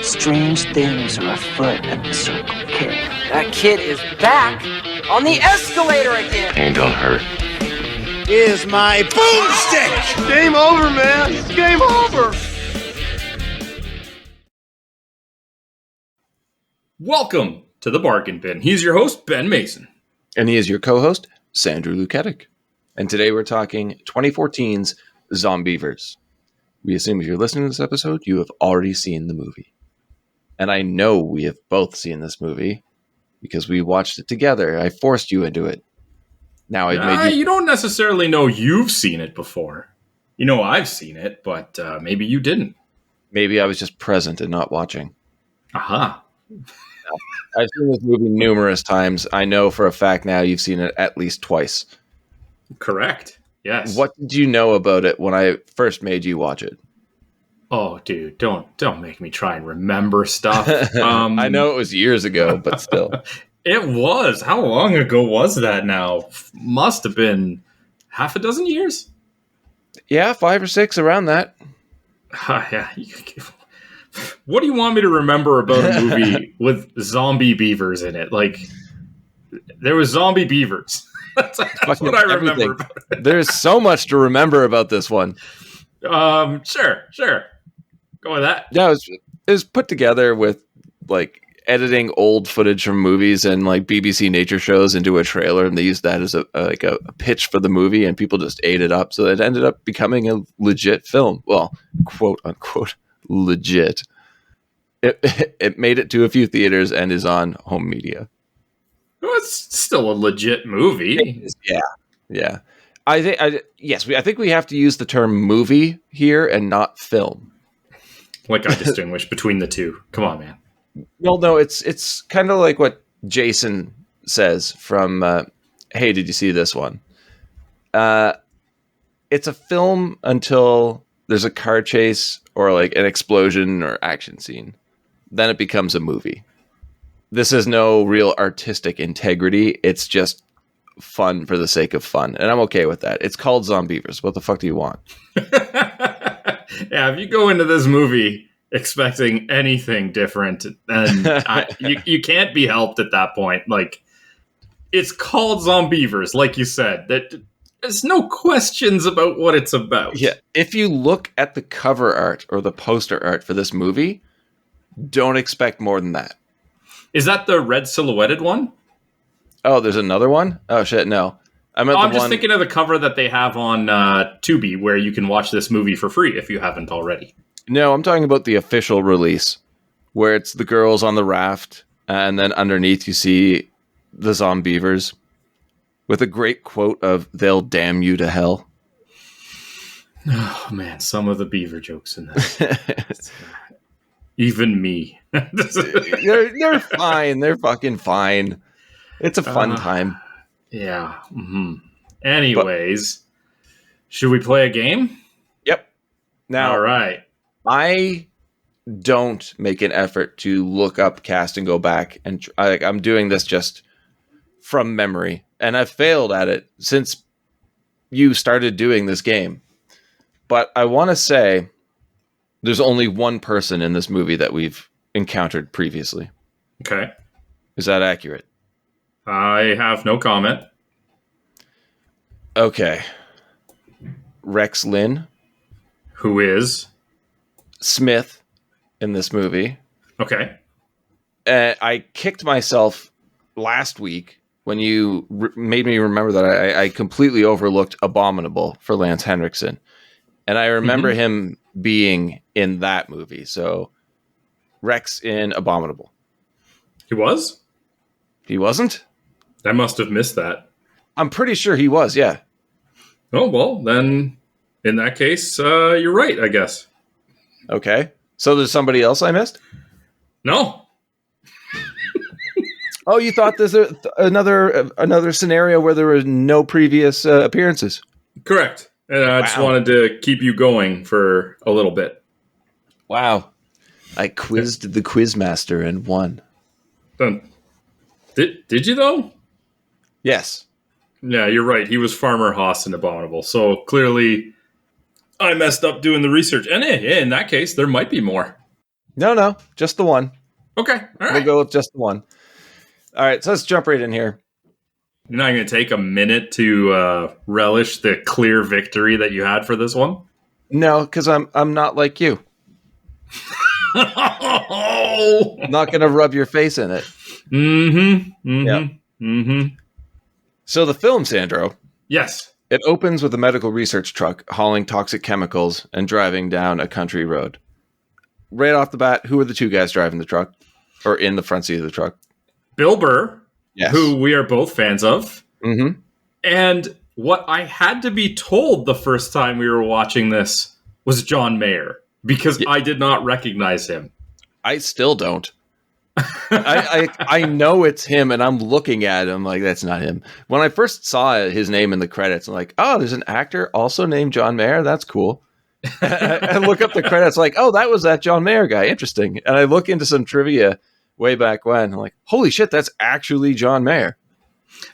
Strange things are afoot at the Circle K. That kid is back on the escalator again. Ain't gonna hurt. Is my boomstick! Game over, man. It's game over. Welcome to the Bargain Bin. He's your host, Ben Mason. And he is your co-host, Sandra Luketic. And today we're talking 2014's Zombeavers. We assume if you're listening to this episode, you have already seen the movie. And I know we have both seen this movie because we watched it together. I forced you into it. Now I've made you don't necessarily know you've seen it before. You know I've seen it, but maybe you didn't. Maybe I was just present and not watching. Aha. I've seen this movie numerous times. I know for a fact now you've seen it at least twice. Correct. Yes. What did you know about it when I first made you watch it? Oh, dude, don't make me try and remember stuff. I know it was years ago, but still. It was. How long ago was that now? Must have been half a dozen years? Yeah, 5 or 6, around that. Yeah. What do you want me to remember about a movie with zombie beavers in it? Like, there was zombie beavers. That's what I remember. There's so much to remember about this one. Sure. Go with that. Yeah, it was put together with, like, editing old footage from movies and, like, BBC nature shows into a trailer, and they used that as a pitch for the movie, and people just ate it up. So it ended up becoming a legit film. Well, quote unquote legit. It made it to a few theaters and is on home media. Well, it's still a legit movie. Yeah. I think we have to use the term movie here and not film. Like I distinguish between the two. Come on, man. Well, no, it's kind of like what Jason says from Hey, did you see this one? It's a film until there's a car chase or like an explosion or action scene. Then it becomes a movie. This has no real artistic integrity. It's just fun for the sake of fun. And I'm okay with that. It's called Zombeavers. What the fuck do you want? Yeah, if you go into this movie expecting anything different, then you can't be helped at that point. Like, it's called Zombeavers, like you said. There's no questions about what it's about. Yeah, if you look at the cover art or the poster art for this movie, don't expect more than that. Is that the red silhouetted one? Oh, there's another one? Oh, shit, no. I'm just thinking of the cover that they have on Tubi, where you can watch this movie for free if you haven't already. No, I'm talking about the official release, where it's the girls on the raft, and then underneath you see the Zombeavers, with a great quote of, "They'll damn you to hell." Oh, man, some of the beaver jokes in that. Even me. They're fine. They're fucking fine. It's a fun time. Yeah. Mm-hmm. Anyways, should we play a game? Yep. Now, all right. I don't make an effort to look up cast and go back, and I'm doing this just from memory, and I've failed at it since you started doing this game. But I want to say there's only one person in this movie that we've encountered previously. Okay. Is that accurate? I have no comment. Okay. Rex Lynn. Who is? Smith in this movie. Okay. I kicked myself last week when you made me remember that I completely overlooked Abominable for Lance Henriksen. And I remember him being in that movie. So Rex in Abominable. He was? He wasn't? I must have missed that. I'm pretty sure he was, yeah. Oh, well, then in that case, you're right, I guess. Okay. So there's somebody else I missed? No. Oh, you thought there's another scenario where there were no previous appearances? Correct. And I just wanted to keep you going for a little bit. Wow. I quizzed the quizmaster and won. Did you, though? Yes. Yeah, you're right. He was Farmer Haas in Abominable. So clearly I messed up doing the research. And in that case, there might be more. No, just the one. Okay, all right. We'll go with just the one. All right, so let's jump right in here. You're not going to take a minute to relish the clear victory that you had for this one? No, because I'm not like you. Oh! I'm not going to rub your face in it. So the film, Sandro. Yes. It opens with a medical research truck hauling toxic chemicals and driving down a country road. Right off the bat, who are the two guys driving the truck? Or in the front seat of the truck? Bill Burr, yes. Who we are both fans of. Mm-hmm. And what I had to be told the first time we were watching this was John Mayer, because I did not recognize him. I still don't. I know it's him, and I'm looking at him like that's not him. When I first saw his name in the credits, I'm like, oh, there's an actor also named John Mayer. That's cool. I look up the credits, like, oh, that was that John Mayer guy. Interesting. And I look into some trivia way back when. I'm like, holy shit, that's actually John Mayer.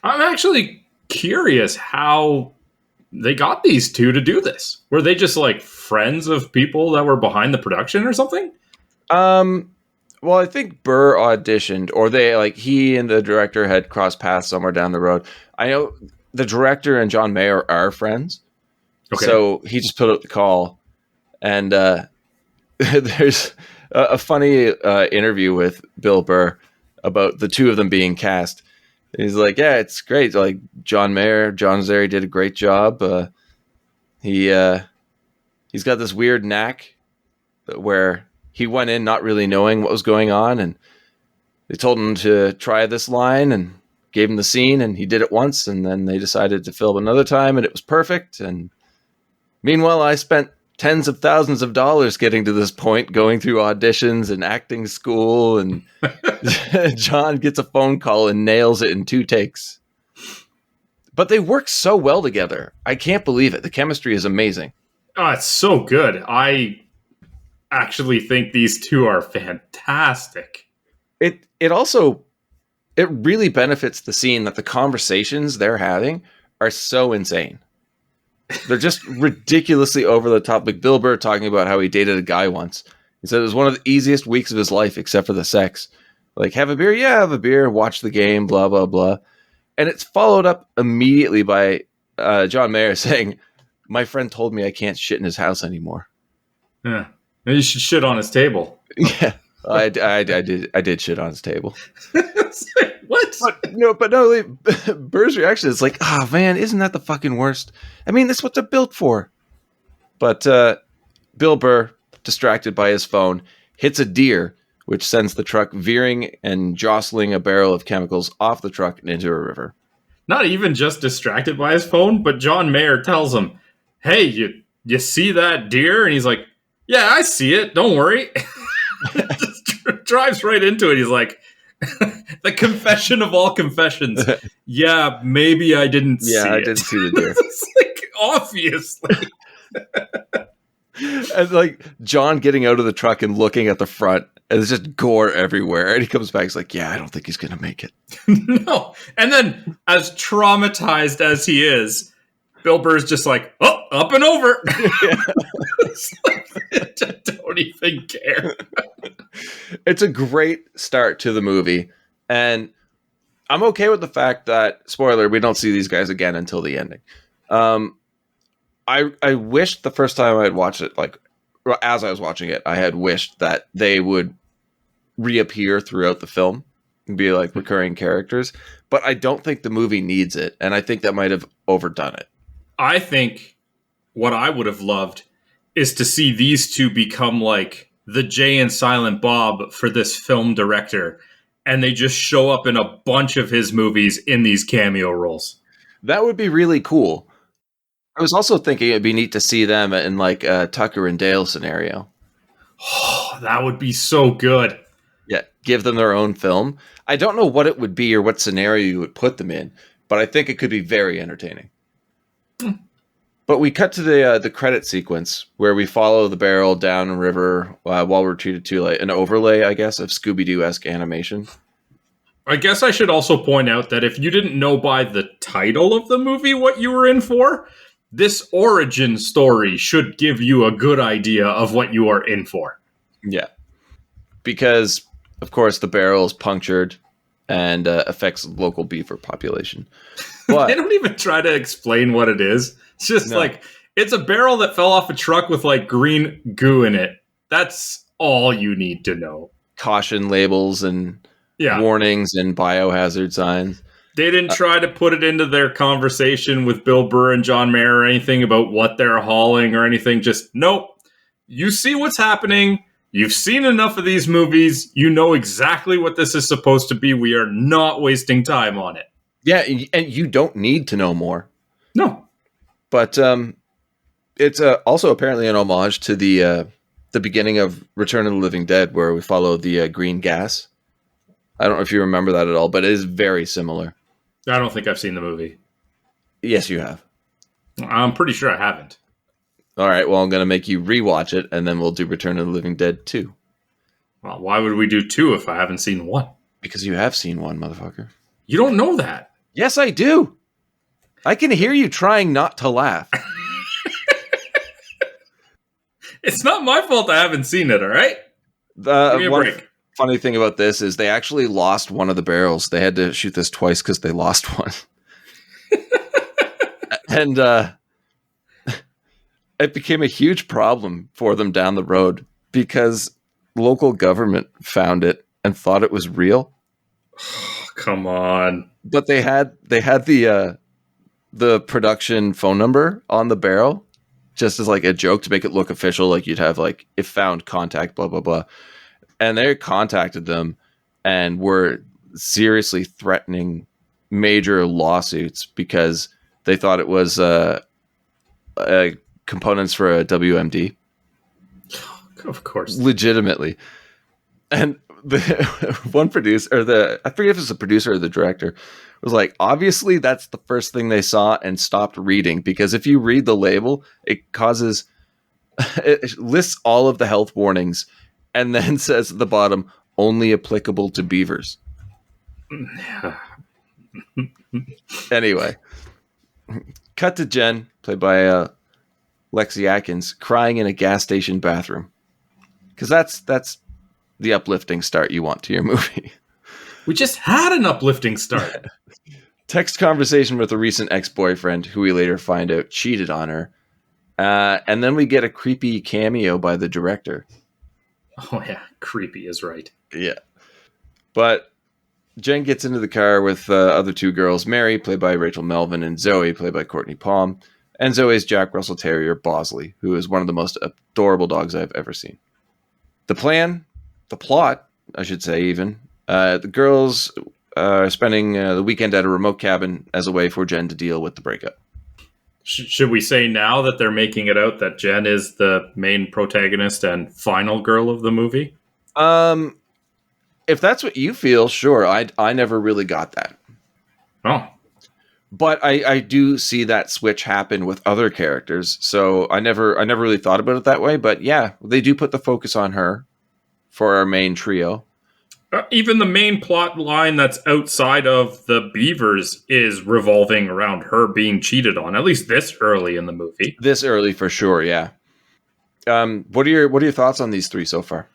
I'm actually curious how they got these two to do this. Were they just like friends of people that were behind the production or something? Well, I think Burr auditioned, or he and the director had crossed paths somewhere down the road. I know the director and John Mayer are friends. Okay. So he just put up the call, and there's a funny interview with Bill Burr about the two of them being cast. He's like, yeah, it's great. Like John Zary did a great job. He's got this weird knack where he went in not really knowing what was going on, and they told him to try this line and gave him the scene, and he did it once, and then they decided to film another time, and it was perfect. And meanwhile, I spent tens of thousands of dollars getting to this point, going through auditions and acting school, and John gets a phone call and nails it in 2 takes. But they work so well together. I can't believe it. The chemistry is amazing. Oh, it's so good. I actually think these two are fantastic. It really benefits the scene that the conversations they're having are so insane. They're just ridiculously over the top. Like Bill Burr talking about how he dated a guy once. He said it was one of the easiest weeks of his life, except for the sex. Like, have a beer? Yeah, have a beer. Watch the game, blah, blah, blah. And it's followed up immediately by John Mayer saying, my friend told me I can't shit in his house anymore. Yeah. You should shit on his table. Yeah, I did shit on his table. What? But no. Burr's reaction is like, "Ah, man, isn't that the fucking worst? I mean, that's what they're built for." But Bill Burr, distracted by his phone, hits a deer, which sends the truck veering and jostling a barrel of chemicals off the truck and into a river. Not even just distracted by his phone, but John Mayer tells him, "Hey, you see that deer?" And he's like, "Yeah, I see it. Don't worry." Just drives right into it. He's like, the confession of all confessions. Yeah, maybe I didn't see it. Yeah, I didn't see the deer. It's like, obviously. And like John getting out of the truck and looking at the front, and there's just gore everywhere. And he comes back, he's like, yeah, I don't think he's going to make it. No. And then, as traumatized as he is, Bill Burr's just like, oh, up and over. It's like, I don't even care. It's a great start to the movie. And I'm okay with the fact that, spoiler, we don't see these guys again until the ending. I wished the first time I had watched it, like as I was watching it, I had wished that they would reappear throughout the film and be like recurring characters. But I don't think the movie needs it. And I think that might have overdone it. I think what I would have loved is to see these two become like the Jay and Silent Bob for this film director, and they just show up in a bunch of his movies in these cameo roles. That would be really cool. I was also thinking it'd be neat to see them in like a Tucker and Dale scenario. Oh, that would be so good. Yeah, give them their own film. I don't know what it would be or what scenario you would put them in, but I think it could be very entertaining. But we cut to the credit sequence where we follow the barrel down a river while we're treated to like an overlay, I guess, of Scooby-Doo-esque animation. I guess I should also point out that if you didn't know by the title of the movie what you were in for, this origin story should give you a good idea of what you are in for. Yeah. because, of course, the barrel is punctured and affects local beaver population. But they don't even try to explain what it is. It's just like, it's a barrel that fell off a truck with like green goo in it. That's all you need to know. Caution labels and warnings and biohazard signs. They didn't try to put it into their conversation with Bill Burr and John Mayer or anything about what they're hauling or anything. Just, nope. You see what's happening. You've seen enough of these movies. You know exactly what this is supposed to be. We are not wasting time on it. Yeah, and you don't need to know more. No. But it's also apparently an homage to the beginning of Return of the Living Dead, where we follow the green gas. I don't know if you remember that at all, but it is very similar. I don't think I've seen the movie. Yes, you have. I'm pretty sure I haven't. All right, well, I'm going to make you rewatch it, and then we'll do Return of the Living Dead 2. Well, why would we do 2 if I haven't seen 1? Because you have seen 1, motherfucker. You don't know that. Yes, I do. I can hear you trying not to laugh. It's not my fault I haven't seen it, all right? Give me a break. Funny thing about this is they actually lost one of the barrels. They had to shoot this twice because they lost one. And it became a huge problem for them down the road because local government found it and thought it was real. Come on. But they had the production phone number on the barrel just as like a joke to make it look official. Like you'd have like, if found, contact, blah, blah, blah. And they contacted them and were seriously threatening major lawsuits because they thought it was components for a WMD. Of course. Legitimately. And the one producer, I forget if it's the producer or the director, was like, obviously that's the first thing they saw and stopped reading, because if you read the label, it lists all of the health warnings and then says at the bottom, only applicable to beavers. Anyway, cut to Jen, played by Lexi Atkins, crying in a gas station bathroom. Because that's the uplifting start you want to your movie. We just had an uplifting start. Text conversation with a recent ex-boyfriend who we later find out cheated on her. And then we get a creepy cameo by the director. Oh, yeah. Creepy is right. Yeah. But Jen gets into the car with other two girls, Mary, played by Rachel Melvin, and Zoe, played by Courtney Palm. And Zoe's Jack Russell Terrier, Bosley, who is one of the most adorable dogs I've ever seen. The plot, I should say even, the girls are spending the weekend at a remote cabin as a way for Jen to deal with the breakup. Should we say now that they're making it out that Jen is the main protagonist and final girl of the movie? If that's what you feel, sure. I never really got that. Oh. But I do see that switch happen with other characters, so I never really thought about it that way. But yeah, they do put the focus on her for our main trio. Even the main plot line that's outside of the Beavers is revolving around her being cheated on, at least this early in the movie. This early for sure, yeah. What are your thoughts on these three so far?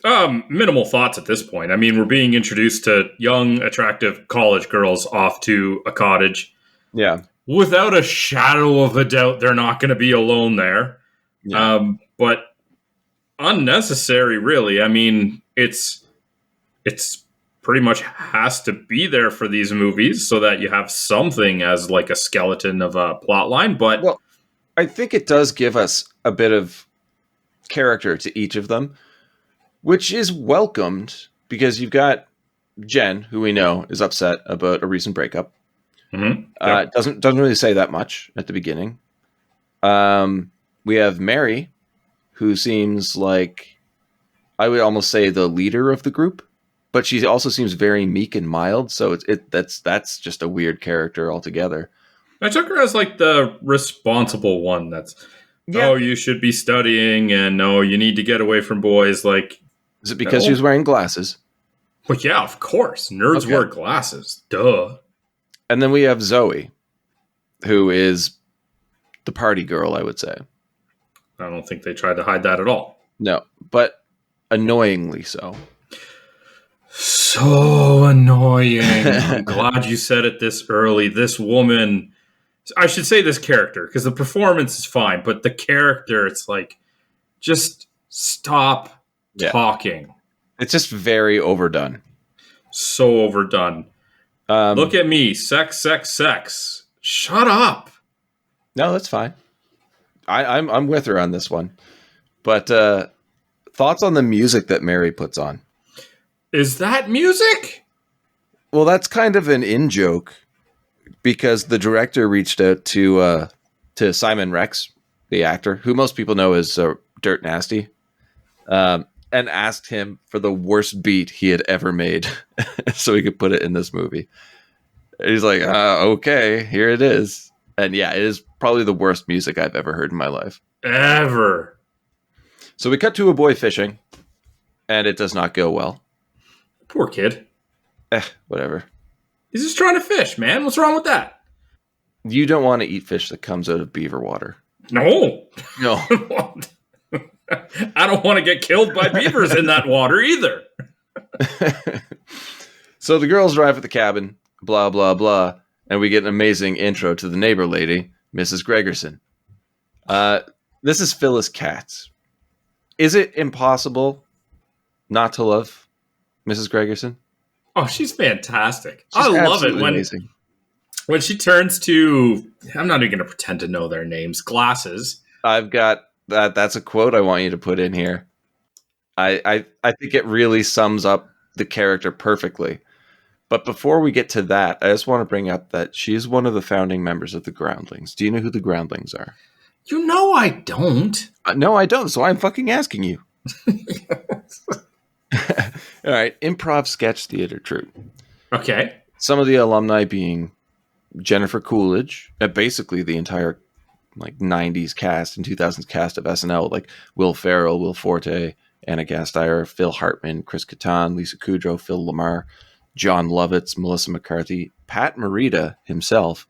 Minimal thoughts at this point. I mean, we're being introduced to young, attractive college girls off to a cottage. Yeah. Without a shadow of a doubt, they're not going to be alone there. Yeah. But unnecessary, really. I mean, it's pretty much has to be there for these movies so that you have something as like a skeleton of a plot line. But well, I think it does give us a bit of character to each of them, which is welcomed because you've got Jen, who we know is upset about a recent breakup. Mm-hmm. Yep. Doesn't really say that much at the beginning. We have Mary, who seems like, I would almost say, the leader of the group, but she also seems very meek and mild. So that's just a weird character altogether. I took her as like the responsible one. That's oh, you should be studying, and no, you need to get away from boys. Like, is it because she was wearing glasses? Well, yeah, of course. Nerds wear glasses. Duh. And then we have Zoe, who is the party girl, I would say. I don't think they tried to hide that at all. No, but annoyingly so. So annoying. I'm glad you said it this early. This woman, I should say this character, because the performance is fine, but the character, it's like, just stop talking. It's just very overdone. So overdone. Look at me. Sex, sex, sex. Shut up. No, that's fine. I'm with her on this one. But thoughts on the music that Mary puts on? Is that music? Well, that's kind of an in-joke because the director reached out to Simon Rex, the actor, who most people know as Dirt Nasty, and asked him for the worst beat he had ever made so he could put it in this movie. And he's like, okay, here it is. And yeah, it is probably the worst music I've ever heard in my life. Ever. So we cut to a boy fishing, and it does not go well. Poor kid. Whatever. He's just trying to fish, man. What's wrong with that? You don't want to eat fish that comes out of beaver water. No. No. I don't want to get killed by beavers in that water either. So the girls arrive at the cabin, blah, blah, blah, and we get an amazing intro to the neighbor lady, Mrs. Gregerson. This is Phyllis Katz. Is it impossible not to love Mrs. Gregerson? Oh, she's fantastic. She's I love it amazing. when she turns to, I'm not even going to pretend to know their names, glasses. I've got that. That's a quote I want you to put in here. I think it really sums up the character perfectly. But before we get to that, I just want to bring up that she's one of the founding members of the Groundlings. Do you know who the Groundlings are? You know I don't. No, I don't. So I'm fucking asking you. All right. Improv sketch theater troupe. Okay. Some of the alumni being Jennifer Coolidge, basically the entire 90s cast and 2000s cast of SNL, like Will Ferrell, Will Forte, Anna Gasteyer, Phil Hartman, Chris Kattan, Lisa Kudrow, Phil Lamar, John Lovitz, Melissa McCarthy, Pat Morita himself,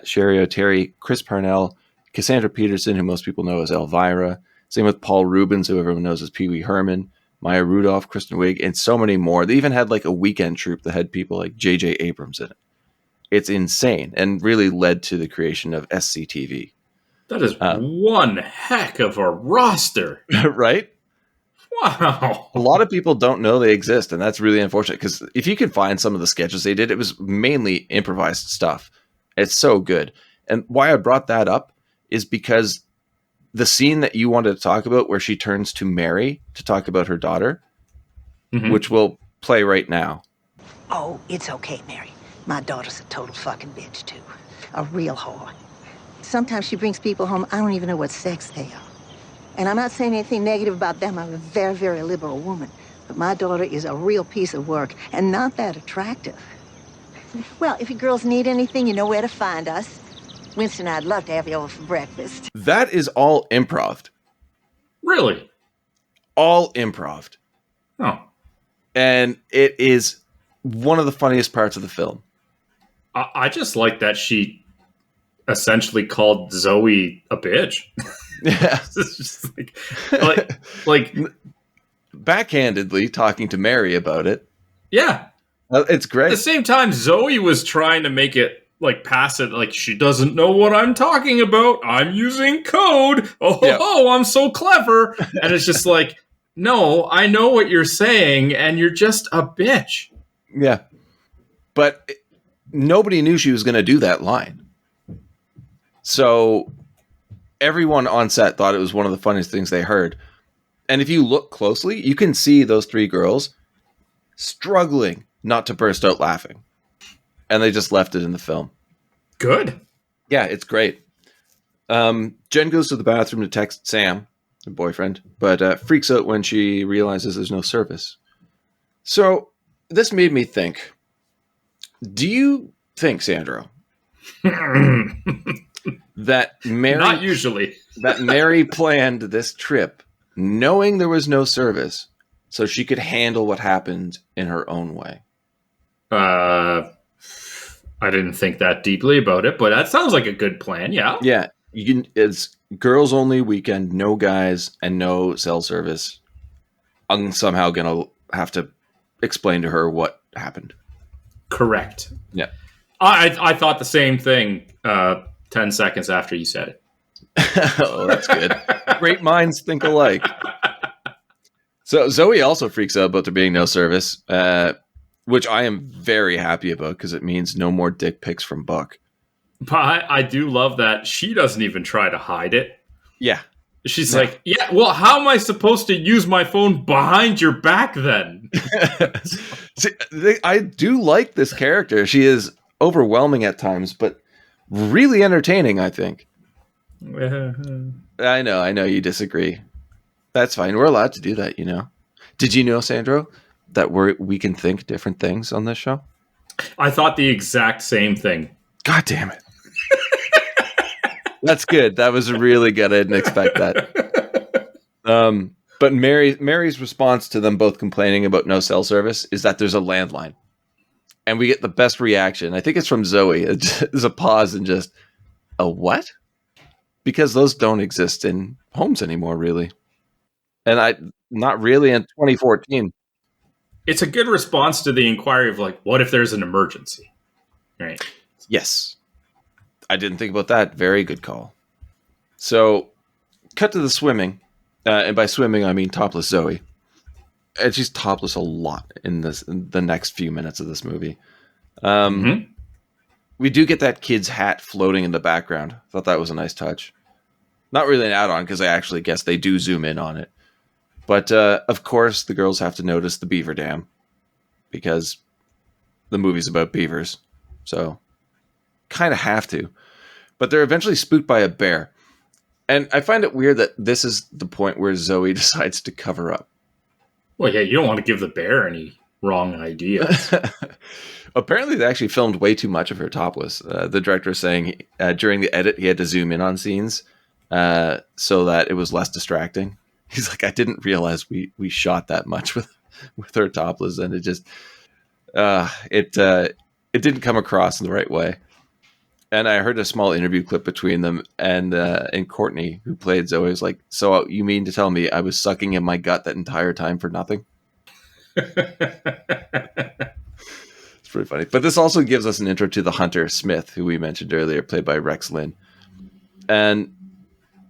Sherry O'Terry, Chris Parnell, Cassandra Peterson, who most people know as Elvira. Same with Paul Rubens, who everyone knows as Pee Wee Herman, Maya Rudolph, Kristen Wiig, and so many more. They even had a weekend troupe that had people like J.J. Abrams in it. It's insane and really led to the creation of SCTV. That is one heck of a roster. Right? Wow. A lot of people don't know they exist, and that's really unfortunate because if you could find some of the sketches they did, it was mainly improvised stuff. It's so good. And why I brought that up is because the scene that you wanted to talk about where she turns to Mary to talk about her daughter, which we'll play right now. Oh, it's okay, Mary. My daughter's a total fucking bitch, too. A real whore. Sometimes she brings people home, I don't even know what sex they are. And I'm not saying anything negative about them. I'm a very, very liberal woman. But my daughter is a real piece of work and not that attractive. Well, if you girls need anything, you know where to find us. Winston, I'd love to have you over for breakfast. That is all improv. Really? All improv. Oh. And it is one of the funniest parts of the film. I just like that she essentially called Zoe a bitch. Yeah. It's just like backhandedly talking to Mary about it. Yeah. It's great. At the same time, Zoe was trying to make it pass it like she doesn't know what I'm talking about. I'm using code. Oh, I'm so clever. And it's just like, no, I know what you're saying, and you're just a bitch. Yeah. But nobody knew she was going to do that line. So everyone on set thought it was one of the funniest things they heard. And if you look closely, you can see those three girls struggling not to burst out laughing. And they just left it in the film. Good. Yeah, it's great. Jen goes to the bathroom to text Sam, her boyfriend, but freaks out when she realizes there's no service. So this made me think, do you think, Sandro, that Mary... Not usually. that Mary planned this trip knowing there was no service so she could handle what happened in her own way? I didn't think that deeply about it, but that sounds like a good plan. Yeah. Yeah. It's girls only weekend, no guys and no cell service. I'm somehow going to have to explain to her what happened. Correct. Yeah. I thought the same thing 10 seconds after you said it. Oh, that's good. Great minds think alike. So Zoe also freaks out about there being no service, which I am very happy about because it means no more dick pics from Buck. But I do love that she doesn't even try to hide it. Yeah. She's like, yeah, well, how am I supposed to use my phone behind your back then? See, I do like this character. She is overwhelming at times, but really entertaining, I think. I know you disagree. That's fine. We're allowed to do that, you know. Did you know, Sandro, that we can think different things on this show? I thought the exact same thing. God damn it. That's good. That was really good. I didn't expect that. But Mary's response to them both complaining about no cell service is that there's a landline. And we get the best reaction. I think it's from Zoe. There's a pause and just, a what? Because those don't exist in homes anymore, really. And not really in 2014. It's a good response to the inquiry of like, what if there's an emergency? Right. Yes. I didn't think about that. Very good call. So, cut to the swimming. And by swimming, I mean topless Zoe. And she's topless a lot in the next few minutes of this movie. We do get that kid's hat floating in the background. Thought that was a nice touch. Not really an add-on, because I actually guess they do zoom in on it. But, of course, the girls have to notice the beaver dam. Because the movie's about beavers. So, kind of have to. But they're eventually spooked by a bear. And I find it weird that this is the point where Zoe decides to cover up. Well, yeah, you don't want to give the bear any wrong ideas. Apparently, they actually filmed way too much of her topless. The director is saying during the edit, he had to zoom in on scenes so that it was less distracting. He's like, I didn't realize we shot that much with her topless, and it just it didn't come across in the right way. And I heard a small interview clip between them, and Cortney, who played Zoe, was like, so you mean to tell me I was sucking in my gut that entire time for nothing? It's pretty funny. But this also gives us an intro to the hunter, Smith, who we mentioned earlier, played by Rex Lynn. And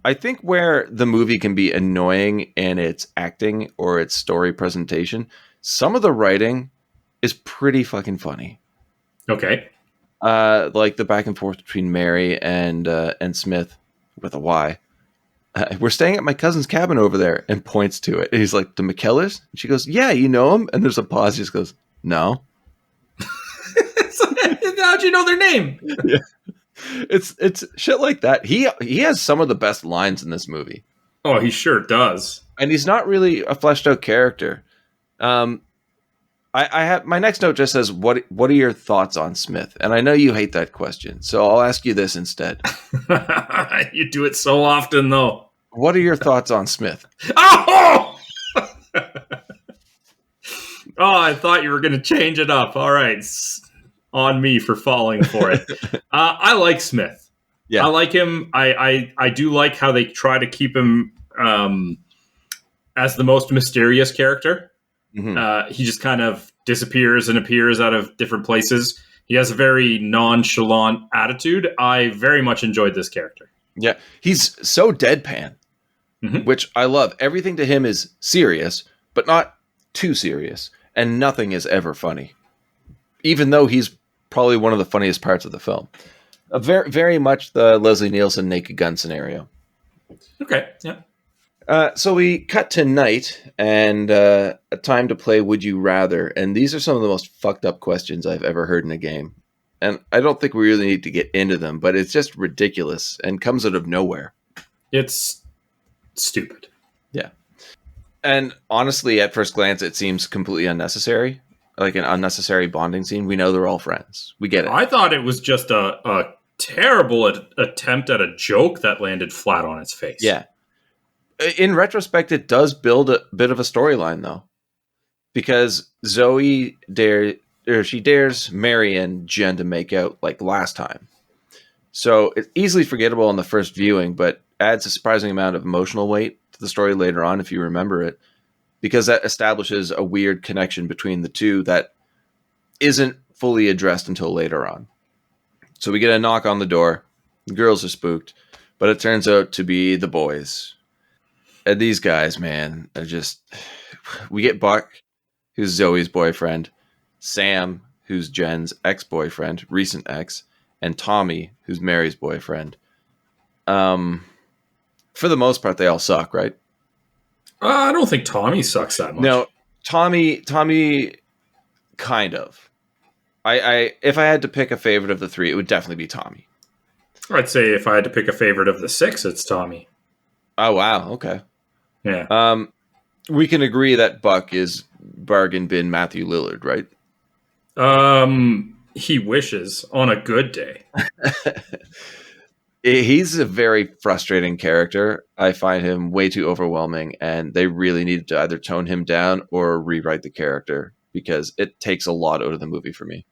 I think where the movie can be annoying in its acting or its story presentation, some of the writing is pretty fucking funny. Okay. Like the back and forth between Mary and Smith with a Y. We're staying at my cousin's cabin over there, and points to it. And he's like, the McKellers? And she goes, yeah, you know him? And there's a pause. She just goes, no. How'd you know their name? Yeah. It's shit like that. He has some of the best lines in this movie. Oh, he sure does. And he's not really a fleshed out character. I have my next note just says, what are your thoughts on Smith? And I know you hate that question, so I'll ask you this instead. You do it so often, though. What are your thoughts on Smith? Oh! Oh, I thought you were going to change it up. All right. It's on me for falling for it. I like Smith. Yeah. I like him. I do like how they try to keep him as the most mysterious character. Mm-hmm. He just kind of disappears and appears out of different places. He has a very nonchalant attitude. I very much enjoyed this character. Yeah, he's so deadpan, which I love. Everything to him is serious, but not too serious, and nothing is ever funny, even though he's probably one of the funniest parts of the film. Very, very much the Leslie Nielsen Naked Gun scenario. Okay, yeah. So we cut to night and a time to play Would You Rather. And these are some of the most fucked up questions I've ever heard in a game. And I don't think we really need to get into them, but it's just ridiculous and comes out of nowhere. It's stupid. Yeah. And honestly, at first glance, it seems completely unnecessary. Like an unnecessary bonding scene. We know they're all friends. We get it. I thought it was just a terrible attempt at a joke that landed flat on its face. Yeah. In retrospect, it does build a bit of a storyline, though, because Zoe dares Mary and Jen to make out like last time. So it's easily forgettable on the first viewing, but adds a surprising amount of emotional weight to the story later on if you remember it. because that establishes a weird connection between the two that isn't fully addressed until later on. So we get a knock on the door. The girls are spooked, but it turns out to be the boys. And these guys, man, are just... We get Buck, who's Zoe's boyfriend, Sam, who's Jen's ex-boyfriend, recent ex, and Tommy, who's Mary's boyfriend. For the most part, they all suck, right? I don't think Tommy sucks that much. No, Tommy, kind of. I if I had to pick a favorite of the three, it would definitely be Tommy. I'd say if I had to pick a favorite of the 6, it's Tommy. Oh, wow. Okay. Yeah. We can agree that Buck is bargain bin Matthew Lillard, right? He wishes on a good day. He's a very frustrating character. I find him way too overwhelming, and they really needed to either tone him down or rewrite the character because it takes a lot out of the movie for me.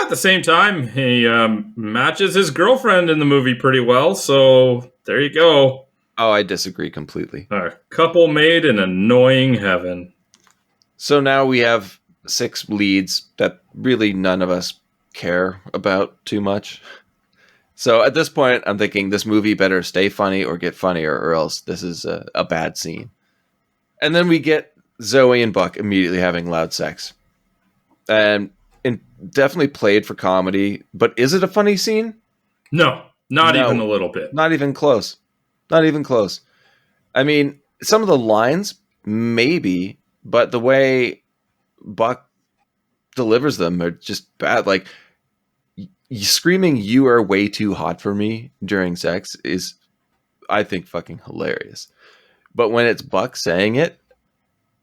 At the same time, he matches his girlfriend in the movie pretty well, so there you go. Oh, I disagree completely. A couple made in annoying heaven. So now we have 6 leads that really none of us care about too much. So at this point, I'm thinking this movie better stay funny or get funnier, or else this is a bad scene. And then we get Zoe and Buck immediately having loud sex. And definitely played for comedy, but is it a funny scene? No, not even a little bit. Not even close. Not even close. I mean, some of the lines, maybe, but the way Buck delivers them are just bad. Like, screaming, "You are way too hot for me" during sex is, I think, fucking hilarious. But when it's Buck saying it,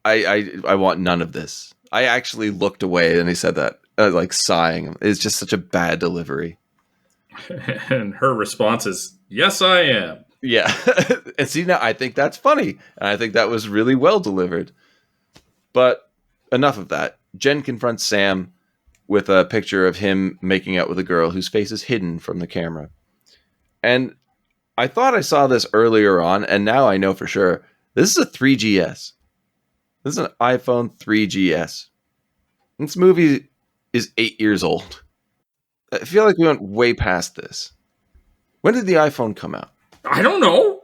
I want none of this. I actually looked away and he said that, like sighing. It's just such a bad delivery. And her response is, "Yes, I am." Yeah. And see, now I think that's funny. And I think that was really well delivered. But enough of that. Jen confronts Sam with a picture of him making out with a girl whose face is hidden from the camera. And I thought I saw this earlier on, and now I know for sure. This is a 3GS. This is an iPhone 3GS. This movie is 8 years old. I feel like we went way past this. When did the iPhone come out? I don't know.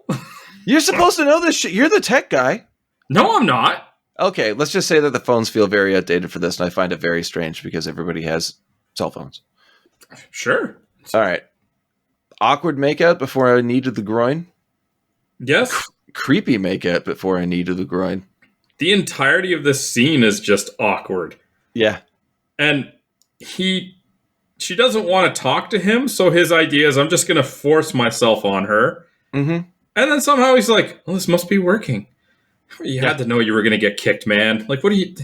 You're supposed to know this shit. You're the tech guy. No, I'm not. Okay, let's just say that the phones feel very outdated for this, and I find it very strange because everybody has cell phones. Sure. All right. Awkward makeout before a knee to the groin? Yes. Creepy makeout before a knee to the groin. The entirety of this scene is just awkward. Yeah. And she doesn't want to talk to him, so his idea is, I'm just going to force myself on her. Mm-hmm. And then somehow he's like, well, this must be working. You had to know you were going to get kicked, man. Like, what do you...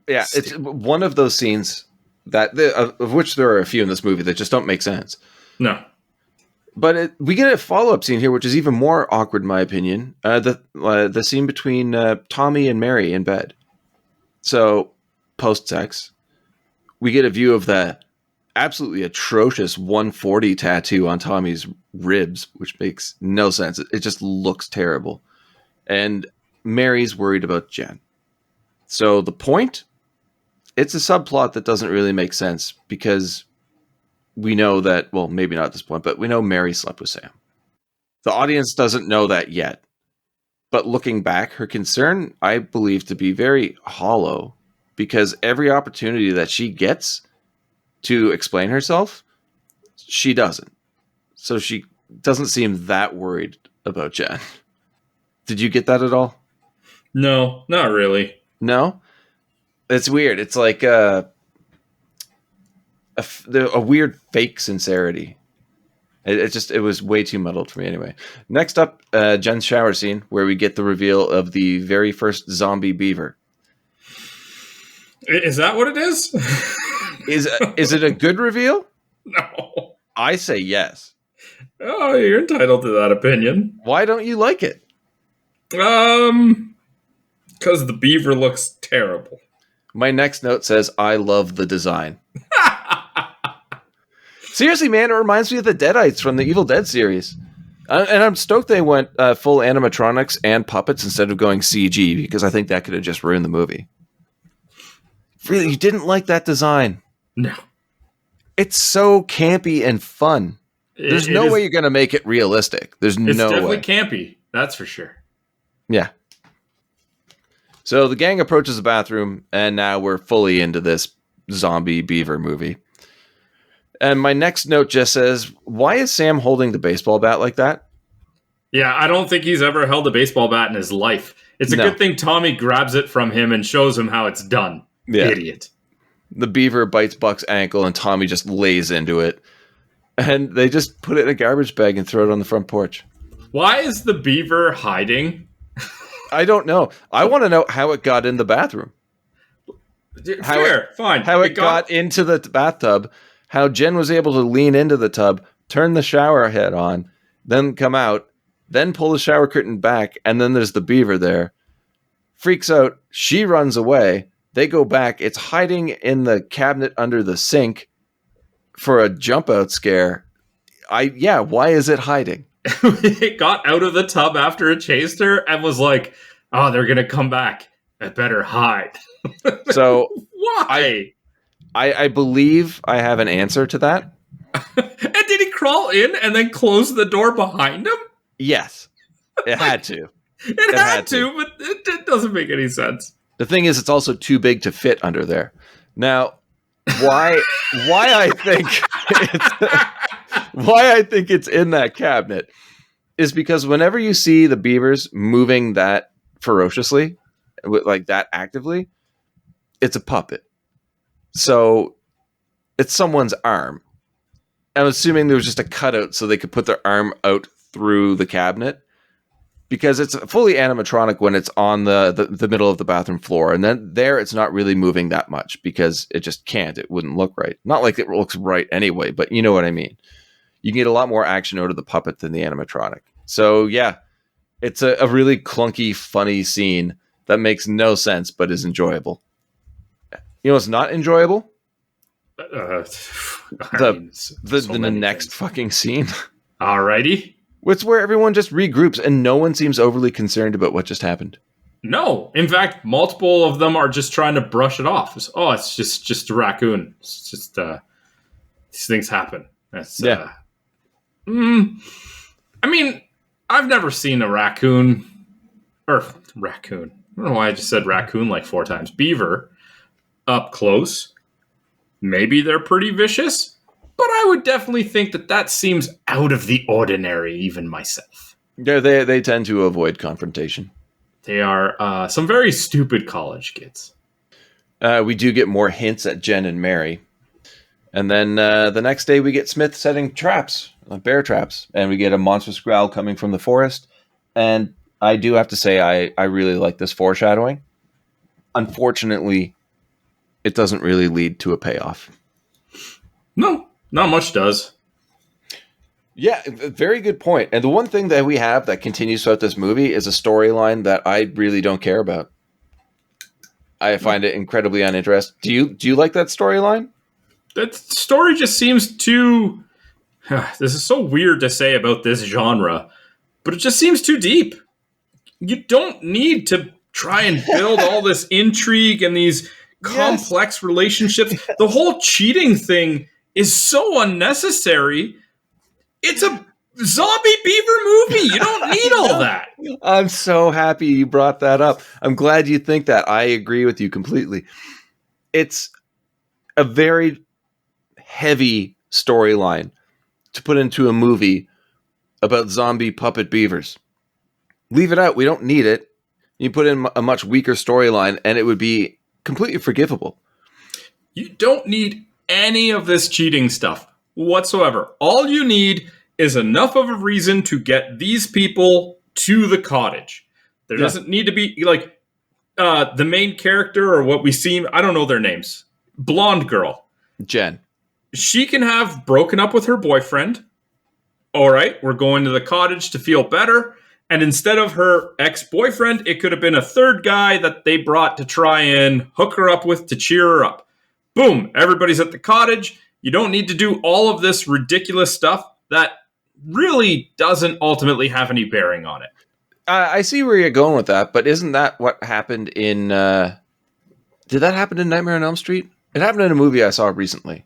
Yeah, it's one of those scenes that of which there are a few in this movie that just don't make sense. No. But we get a follow-up scene here, which is even more awkward, in my opinion. The scene between Tommy and Mary in bed. So, post-sex, we get a view of the absolutely atrocious 140 tattoo on Tommy's ribs, which makes no sense. It just looks terrible. And Mary's worried about Jen. So the point, it's a subplot that doesn't really make sense because we know that, well, maybe not at this point, but we know Mary slept with Sam. The audience doesn't know that yet. But looking back, her concern, I believe, to be very hollow because every opportunity that she gets to explain herself, she doesn't. So she doesn't seem that worried about Jen. Did you get that at all? No, not really. No? It's weird. It's like a weird fake sincerity. It was way too muddled for me anyway. Next up, Jen's shower scene where we get the reveal of the very first zombie beaver. Is that what it is? Is it a good reveal? No. I say yes. Oh, you're entitled to that opinion. Why don't you like it? Because the beaver looks terrible. My next note says, I love the design. Seriously, man, it reminds me of the Deadites from the Evil Dead series. And I'm stoked they went full animatronics and puppets instead of going CG, because I think that could have just ruined the movie. Really, you didn't like that design? No. It's so campy and fun. There's no way you're going to make it realistic. It's definitely campy. That's for sure. Yeah. So the gang approaches the bathroom, and now we're fully into this zombie beaver movie. And my next note just says, why is Sam holding the baseball bat like that? Yeah, I don't think he's ever held a baseball bat in his life. It's a good thing Tommy grabs it from him and shows him how it's done. Yeah. Idiot. The beaver bites Buck's ankle, and Tommy just lays into it. And they just put it in a garbage bag and throw it on the front porch. Why is the beaver hiding? I don't know. I want to know how it got in the bathroom. Fine. How it got into the bathtub. How Jen was able to lean into the tub, turn the shower head on, then come out, then pull the shower curtain back, and then there's the beaver there. Freaks out. She runs away. They go back. It's hiding in the cabinet under the sink for a jump out scare. Why is it hiding? It got out of the tub after it chased her and was like, oh, they're going to come back. I better hide. So why? I believe I have an answer to that. And did he crawl in and then close the door behind him? Yes. It had to. It had to, but it doesn't make any sense. The thing is, it's also too big to fit under there. Now, why I think it's in that cabinet is because whenever you see the beavers moving that ferociously, like that actively, it's a puppet. So it's someone's arm. I'm assuming there was just a cutout so they could put their arm out through the cabinet, because it's fully animatronic when it's on the middle of the bathroom floor. And then there, it's not really moving that much because it just can't. It wouldn't look right. Not like it looks right anyway, but you know what I mean. You can get a lot more action out of the puppet than the animatronic. So yeah, it's a really clunky, funny scene that makes no sense, but is enjoyable. You know what's not enjoyable? The next fucking scene. Alrighty. It's where everyone just regroups and no one seems overly concerned about what just happened. No. In fact, multiple of them are just trying to brush it off. It's just a raccoon. It's just these things happen. I mean, I've never seen a raccoon. I don't know why I just said raccoon like 4 times. Beaver up close. Maybe they're pretty vicious, but I would definitely think that seems out of the ordinary, even myself. Yeah, they tend to avoid confrontation. They are some very stupid college kids. We do get more hints at Jen and Mary. And then the next day we get Smith setting traps, bear traps, and we get a monstrous growl coming from the forest. And I do have to say I really like this foreshadowing. Unfortunately, it doesn't really lead to a payoff. No, not much does. Yeah, very good point. And the one thing that we have that continues throughout this movie is a storyline that I really don't care about. I find it incredibly uninteresting. Do you like that storyline? That story just seems too... This is so weird to say about this genre, but it just seems too deep. You don't need to try and build all this intrigue and these complex relationships. The whole cheating thing is so unnecessary. It's a zombie beaver movie. You don't need all that. I'm so happy you brought that up. I'm glad you think that. I agree with you completely. It's a very heavy storyline to put into a movie about zombie puppet beavers. Leave it out. We don't need it. You put in a much weaker storyline and it would be completely forgivable. You don't need any of this cheating stuff whatsoever. All you need is enough of a reason to get these people to the cottage. There doesn't need to be like the main character or what we see. I don't know their names. Blonde girl. Jen. She can have broken up with her boyfriend. All right, we're going to the cottage to feel better. And instead of her ex-boyfriend, it could have been a third guy that they brought to try and hook her up with to cheer her up. Boom, everybody's at the cottage. You don't need to do all of this ridiculous stuff that really doesn't ultimately have any bearing on it. I see where you're going with that, but isn't that what happened in... did that happen in Nightmare on Elm Street? It happened in a movie I saw recently.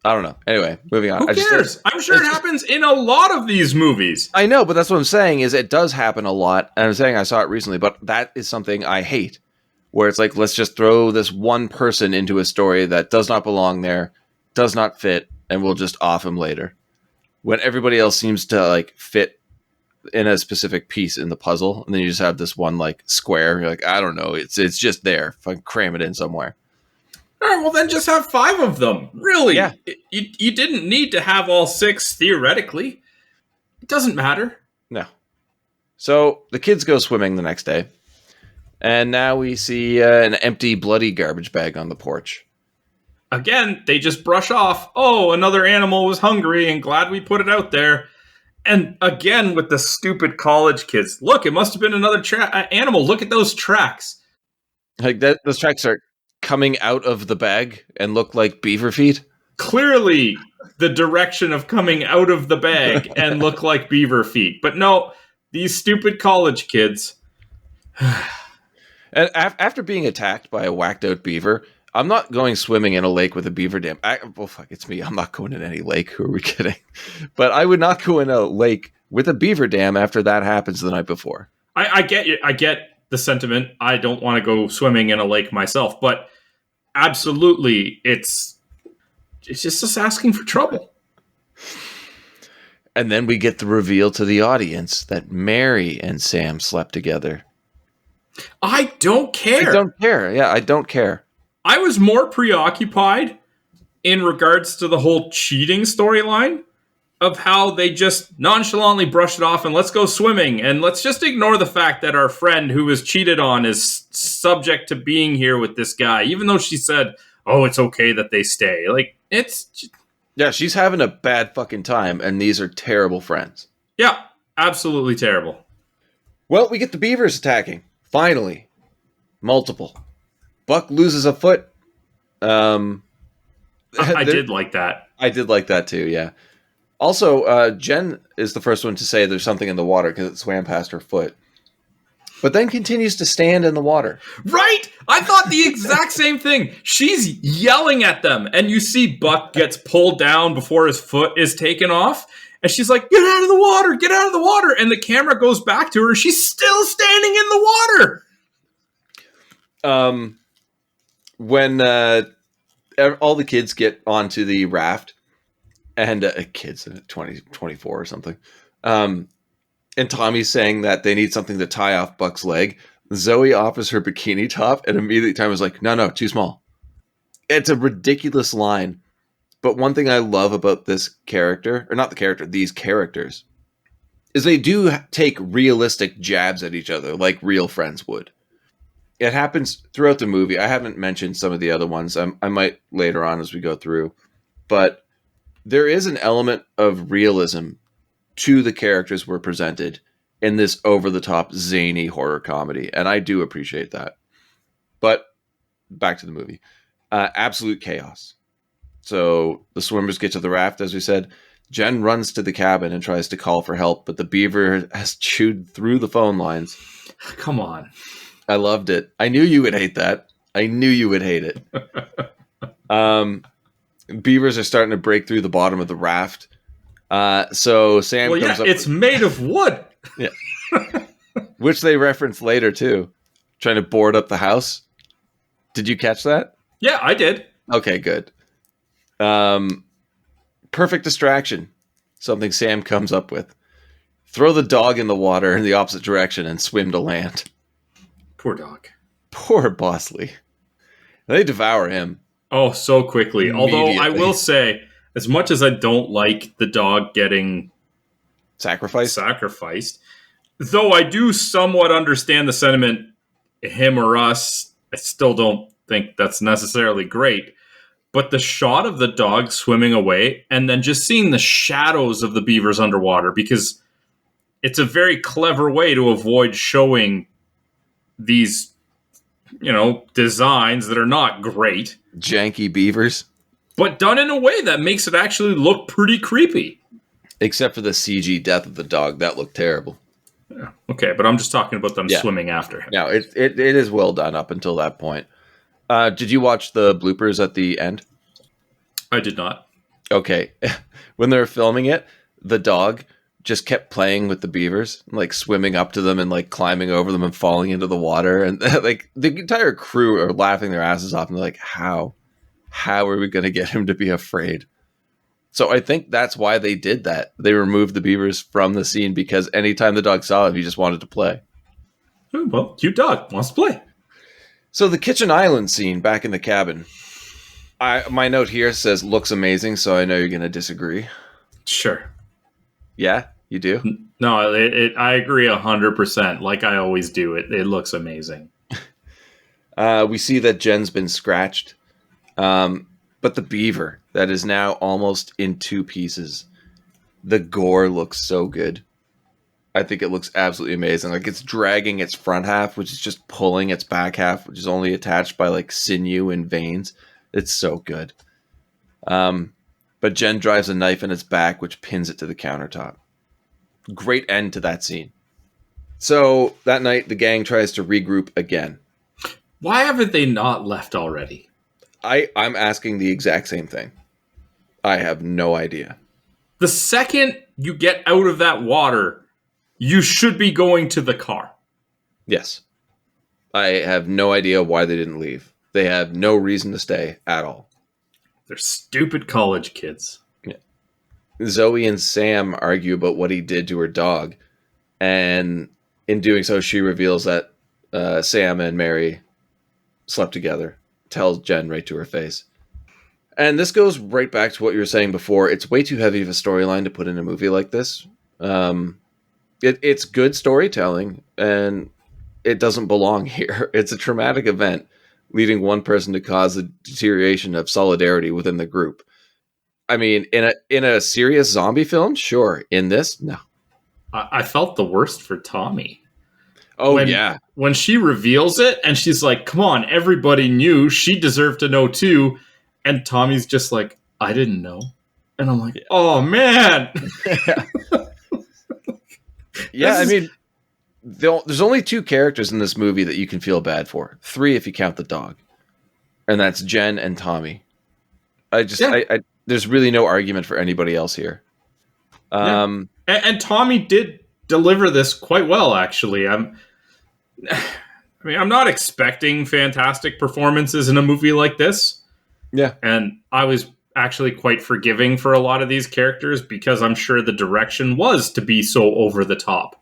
I don't know. Anyway, moving on. Who cares? I'm sure it happens in a lot of these movies. I know, but that's what I'm saying, is it does happen a lot. And I'm saying I saw it recently, but that is something I hate. Where it's like, let's just throw this one person into a story that does not belong there, does not fit, and we'll just off him later. When everybody else seems to like fit in a specific piece in the puzzle, and then you just have this one like square. You're like, I don't know, it's just there. If I can cram it in somewhere. All right, well then just have 5 of them. Really? Yeah. You didn't need to have all 6 theoretically. It doesn't matter. No. So the kids go swimming the next day, and now we see an empty, bloody garbage bag on the porch. Again, they just brush off, oh, another animal was hungry and glad we put it out there. And again, with the stupid college kids, look, it must have been another animal. Look at those tracks. Like that, those tracks are coming out of the bag and look like beaver feet. Clearly the direction of coming out of the bag and look like beaver feet. But no, these stupid college kids. And after being attacked by a whacked out beaver, I'm not going swimming in a lake with a beaver dam. Well, fuck, it's me. I'm not going in any lake. Who are we kidding? But I would not go in a lake with a beaver dam after that happens the night before. I get you. I get the sentiment. I don't want to go swimming in a lake myself, but absolutely, it's just asking for trouble. And then we get the reveal to the audience that Mary and Sam slept together. I don't care. I don't care. Yeah, I don't care. I was more preoccupied in regards to the whole cheating storyline of how they just nonchalantly brushed it off and let's go swimming and let's just ignore the fact that our friend who was cheated on is subject to being here with this guy, even though she said, oh, it's okay that they stay. Like, it's... Yeah, she's having a bad fucking time, and these are terrible friends. Yeah, absolutely terrible. Well, we get the beavers attacking. Finally. Multiple. Buck loses a foot. I did like that. I did like that too, yeah. Also, Jen is the first one to say there's something in the water because it swam past her foot. But then continues to stand in the water. Right? I thought the exact same thing. She's yelling at them, and you see Buck gets pulled down before his foot is taken off. And she's like, get out of the water, get out of the water. And the camera goes back to her, and she's still standing in the water. When all the kids get onto the raft, and kids 20, 24 or something, and Tommy's saying that they need something to tie off Buck's leg, Zoe offers her bikini top, and immediately Tommy's like, no, too small. It's a ridiculous line, but one thing I love about this character, or not the character, these characters, is they do take realistic jabs at each other like real friends would. It happens throughout the movie. I haven't mentioned some of the other ones. I might later on as we go through. But there is an element of realism to the characters we're presented in this over-the-top, zany horror comedy. And I do appreciate that. But back to the movie. Absolute chaos. So the swimmers get to the raft, as we said. Jen runs to the cabin and tries to call for help, but the beaver has chewed through the phone lines. Come on. I loved it. I knew you would hate that. I knew you would hate it. Beavers are starting to break through the bottom of the raft. So Sam comes up. It's made of wood. Yeah. Which they reference later, too. Trying to board up the house. Did you catch that? Yeah, I did. Okay, good. Perfect distraction. Something Sam comes up with. Throw the dog in the water in the opposite direction and swim to land. Poor dog. Poor Bosley. They devour him. Oh, so quickly. Although I will say, as much as I don't like the dog getting sacrificed, though I do somewhat understand the sentiment, him or us, I still don't think that's necessarily great. But the shot of the dog swimming away and then just seeing the shadows of the beavers underwater, because it's a very clever way to avoid showing these, designs that are not great. Janky beavers. But done in a way that makes it actually look pretty creepy. Except for the CG death of the dog. That looked terrible. Yeah. Okay, but I'm just talking about them Yeah. swimming after him. No, it is well done up until that point. Did you watch the bloopers at the end? I did not. Okay. When they were filming it, the dog just kept playing with the beavers, like swimming up to them and like climbing over them and falling into the water. And like the entire crew are laughing their asses off. And they're like, how are we going to get him to be afraid? So I think that's why they did that. They removed the beavers from the scene because anytime the dog saw him, he just wanted to play. Oh, well, cute dog wants to play. So the kitchen island scene back in the cabin. My note here says looks amazing, so I know you're going to disagree. Sure. Yeah, you do? No, I agree 100%. Like I always do. It looks amazing. We see that Jen's been scratched. But the beaver that is now almost in two pieces. The gore looks so good. I think it looks absolutely amazing. Like it's dragging its front half, which is just pulling its back half, which is only attached by like sinew and veins. It's so good. But Jen drives a knife in its back, which pins it to the countertop. Great end to that scene. So that night, the gang tries to regroup again. Why haven't they not left already? I'm asking the exact same thing. I have no idea. The second you get out of that water, you should be going to the car. Yes. I have no idea why they didn't leave. They have no reason to stay at all. They're stupid college kids. Yeah. Zoe and Sam argue about what he did to her dog. And in doing so, she reveals that Sam and Mary slept together. Tells Jen right to her face. And this goes right back to what you were saying before. It's way too heavy of a storyline to put in a movie like this. It's good storytelling, and it doesn't belong here. It's a traumatic event leading one person to cause the deterioration of solidarity within the group. I mean, in a serious zombie film, sure. In this, no. I felt the worst for Tommy. Oh, yeah. When she reveals it and she's like, come on, everybody knew, she deserved to know too. And Tommy's just like, I didn't know. And I'm like, oh, man. Yeah, I mean, there's only two characters in this movie that you can feel bad for. Three if you count the dog. And that's Jen and Tommy. There's really no argument for anybody else here. And Tommy did deliver this quite well, actually. I'm not expecting fantastic performances in a movie like this. Yeah. And I was actually quite forgiving for a lot of these characters because I'm sure the direction was to be so over the top.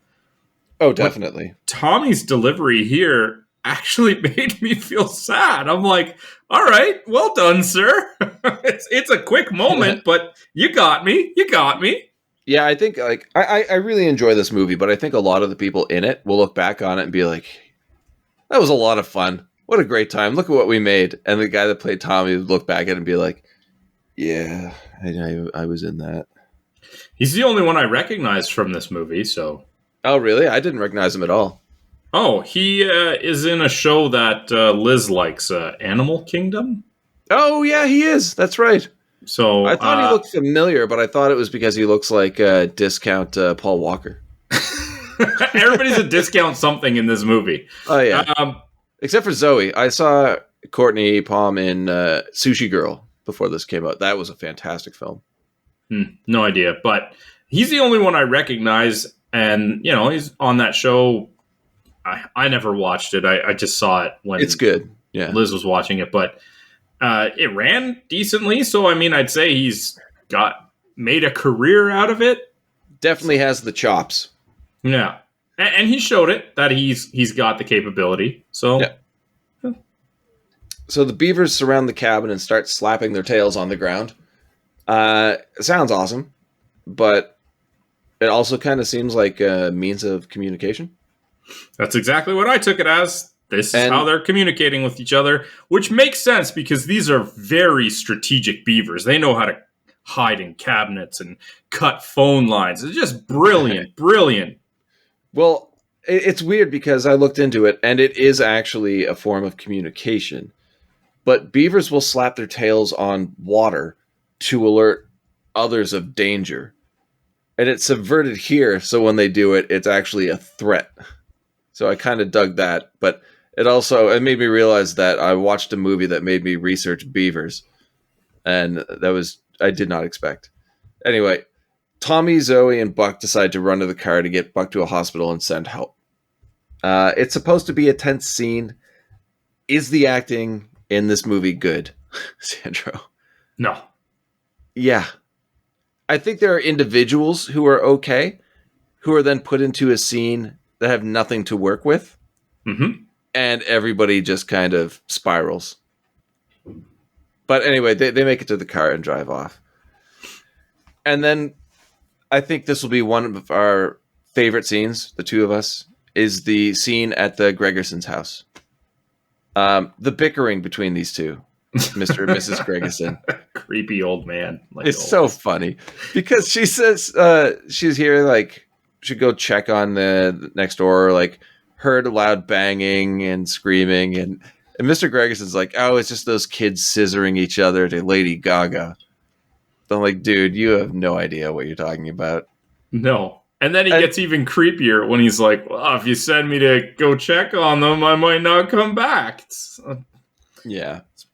Oh, definitely. But Tommy's delivery here actually made me feel sad. I'm like, all right, well done, sir. it's a quick moment, but you got me. You got me. Yeah, I think like I really enjoy this movie, but I think a lot of the people in it will look back on it and be like, that was a lot of fun. What a great time. Look at what we made. And the guy that played Tommy would look back at it and be like, yeah, I was in that. He's the only one I recognized from this movie, so. Oh, really? I didn't recognize him at all. Oh, he is in a show that Liz likes, Animal Kingdom. Oh, yeah, he is. That's right. So I thought he looked familiar, but I thought it was because he looks like discount Paul Walker. Everybody's a discount something in this movie. Oh, yeah. Except for Zoe. I saw Cortney Palm in Sushi Girl before this came out. That was a fantastic film. No idea. But he's the only one I recognize. And, you know, he's on that show. I never watched it. I just saw it when it's good. Yeah. Liz was watching it. But it ran decently. So, I mean, I'd say he's made a career out of it. Definitely has the chops. Yeah. And he showed it that he's got the capability. So, yeah. So the beavers surround the cabin and start slapping their tails on the ground. It sounds awesome, but it also kind of seems like a means of communication. That's exactly what I took it as. This is how they're communicating with each other, which makes sense because these are very strategic beavers. They know how to hide in cabinets and cut phone lines. It's just brilliant, brilliant. Well, it's weird because I looked into it, and it is actually a form of communication. But beavers will slap their tails on water to alert others of danger. And it's subverted here, so when they do it, it's actually a threat. So I kind of dug that, but it made me realize that I watched a movie that made me research beavers, and I did not expect. Anyway, Tommy, Zoe, and Buck decide to run to the car to get Buck to a hospital and send help. It's supposed to be a tense scene. Is the acting in this movie good, Sandro? No. Yeah. I think there are individuals who are okay, who are then put into a scene that have nothing to work with. Mm-hmm. And everybody just kind of spirals. But anyway, they make it to the car and drive off. And then I think this will be one of our favorite scenes, the two of us, is the scene at the Gregerson's house. The bickering between these two, Mr. and Mrs. Gregerson. Creepy old man. It's so funny because she says she's here, like, should go check on the next door, like, heard a loud banging and screaming. And Mr. Gregerson's like, oh, it's just those kids scissoring each other to Lady Gaga. I'm like, dude, you have no idea what you're talking about. No. And then he gets even creepier when he's like, well, if you send me to go check on them, I might not come back. It's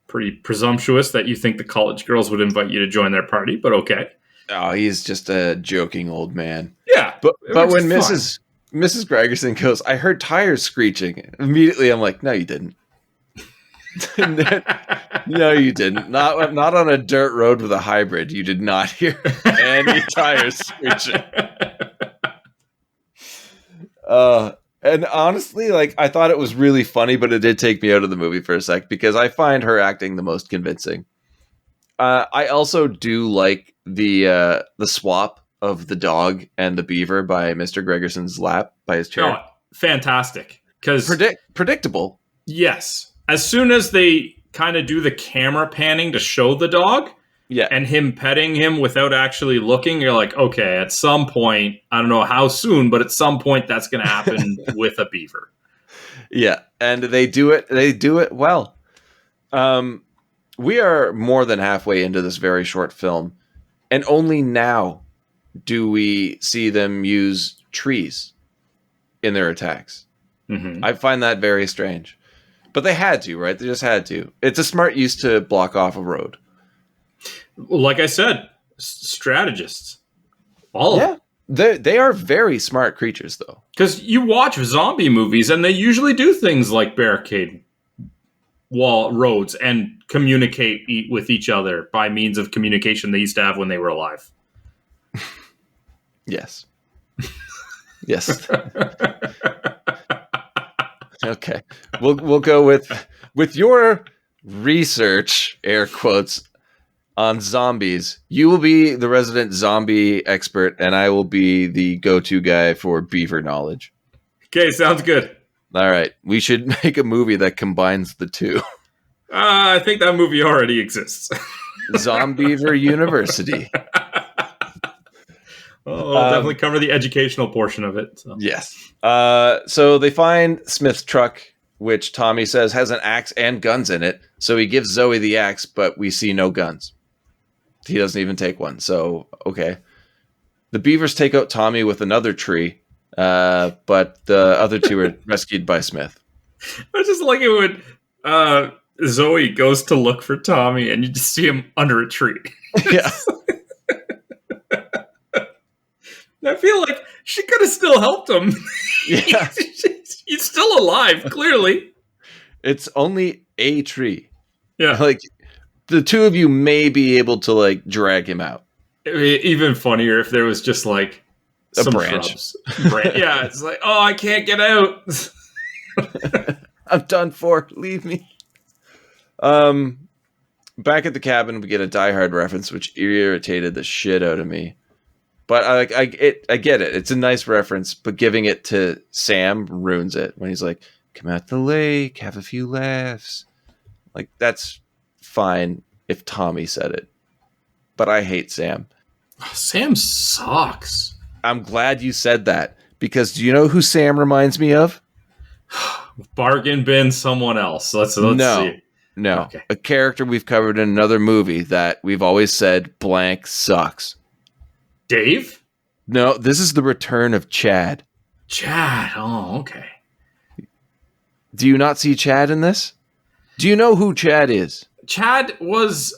pretty presumptuous that you think the college girls would invite you to join their party, but okay. Oh, he's just a joking old man. Yeah. But when Mrs. Gregerson goes, I heard tires screeching. Immediately I'm like, no, you didn't. No, you didn't. Not on a dirt road with a hybrid. You did not hear any tires screeching. And honestly, like, I thought it was really funny, but it did take me out of the movie for a sec because I find her acting the most convincing. I also do like the swap of the dog and the beaver by Mr. Gregerson's lap by his chair. Oh, fantastic. Because predictable. Yes. As soon as they kind of do the camera panning to show the dog, and him petting him without actually looking, you're like, okay, at some point, I don't know how soon, but at some point that's going to happen with a beaver. Yeah, and they do it well. We are more than halfway into this very short film, and only now do we see them use trees in their attacks. Mm-hmm. I find that very strange. But they had to, right? They just had to. It's a smart use to block off a road. Like I said, strategists. All of them. They are very smart creatures, though. Because you watch zombie movies, and they usually do things like barricade wall roads and communicate with each other by means of communication they used to have when they were alive. Yes. Yes. Okay. We'll go with your research, air quotes, on zombies. You will be the resident zombie expert, and I will be the go-to guy for beaver knowledge. Okay, sounds good. All right. We should make a movie that combines the two. I think that movie already exists. Zombeaver University. I'll definitely cover the educational portion of it. So. Yes. So they find Smith's truck, which Tommy says has an axe and guns in it. So he gives Zoe the axe, but we see no guns. He doesn't even take one. So, okay. The Beavers take out Tommy with another tree, but the other two are rescued by Smith. I just like it when Zoe goes to look for Tommy and you just see him under a tree. Yeah. I feel like she could have still helped him. Yeah. He's still alive, clearly. It's only a tree. Yeah. Like, the two of you may be able to, like, drag him out. It'd be even funnier if there was just, like, a some branch. Yeah, it's like, oh, I can't get out. I'm done for. Leave me. Back at the cabin, we get a Die Hard reference, which irritated the shit out of me. But I get it. It's a nice reference, but giving it to Sam ruins it. When he's like, come out the lake, have a few laughs. Like, that's fine if Tommy said it. But I hate Sam. Sam sucks. I'm glad you said that. Because do you know who Sam reminds me of? Bargain bin someone else. Let's see. No. Okay. A character we've covered in another movie that we've always said blank sucks. Dave? No, this is the return of Chad. Chad. Oh, okay. Do you not see Chad in this? Do you know who Chad is? Chad was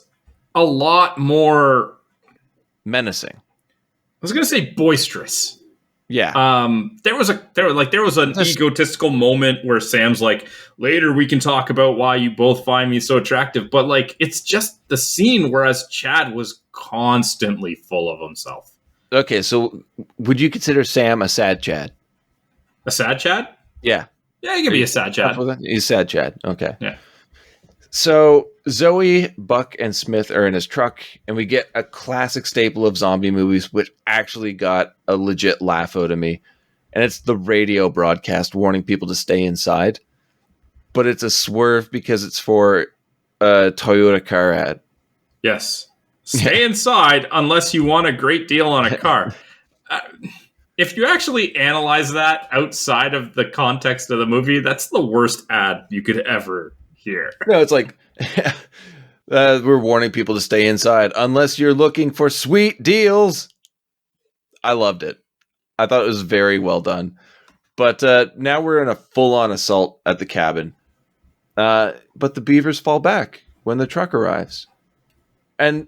a lot more, Menacing. I was going to say boisterous. Yeah. There was an egotistical moment where Sam's like, later we can talk about why you both find me so attractive. But like, it's just the scene, whereas Chad was constantly full of himself. Okay, so would you consider Sam a sad Chad? A sad Chad? Yeah. Yeah, he can be a sad Chad. He's sad Chad. Okay. Yeah. So Zoe, Buck, and Smith are in his truck, and we get a classic staple of zombie movies, which actually got a legit laugh out of me. And it's the radio broadcast warning people to stay inside. But it's a swerve because it's for a Toyota car ad. Yes. Stay inside unless you want a great deal on a car. If you actually analyze that outside of the context of the movie, that's the worst ad you could ever hear. No, it's like we're warning people to stay inside unless you're looking for sweet deals. I loved it. I thought it was very well done. But now we're in a full-on assault at the cabin. But the Beavers fall back when the truck arrives. And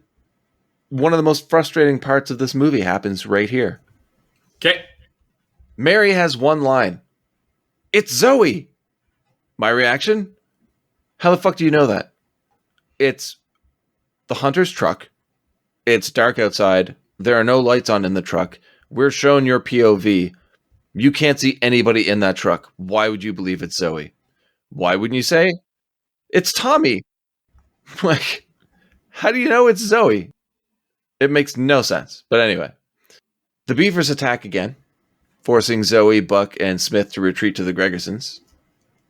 one of the most frustrating parts of this movie happens right here. Okay. Mary has one line. It's Zoe. My reaction? How the fuck do you know that? It's the hunter's truck. It's dark outside. There are no lights on in the truck. We're showing your POV. You can't see anybody in that truck. Why would you believe it's Zoe? Why wouldn't you say it's Tommy? Like, how do you know it's Zoe? It makes no sense. But anyway, the Beavers attack again, forcing Zoe, Buck, and Smith to retreat to the Gregersons.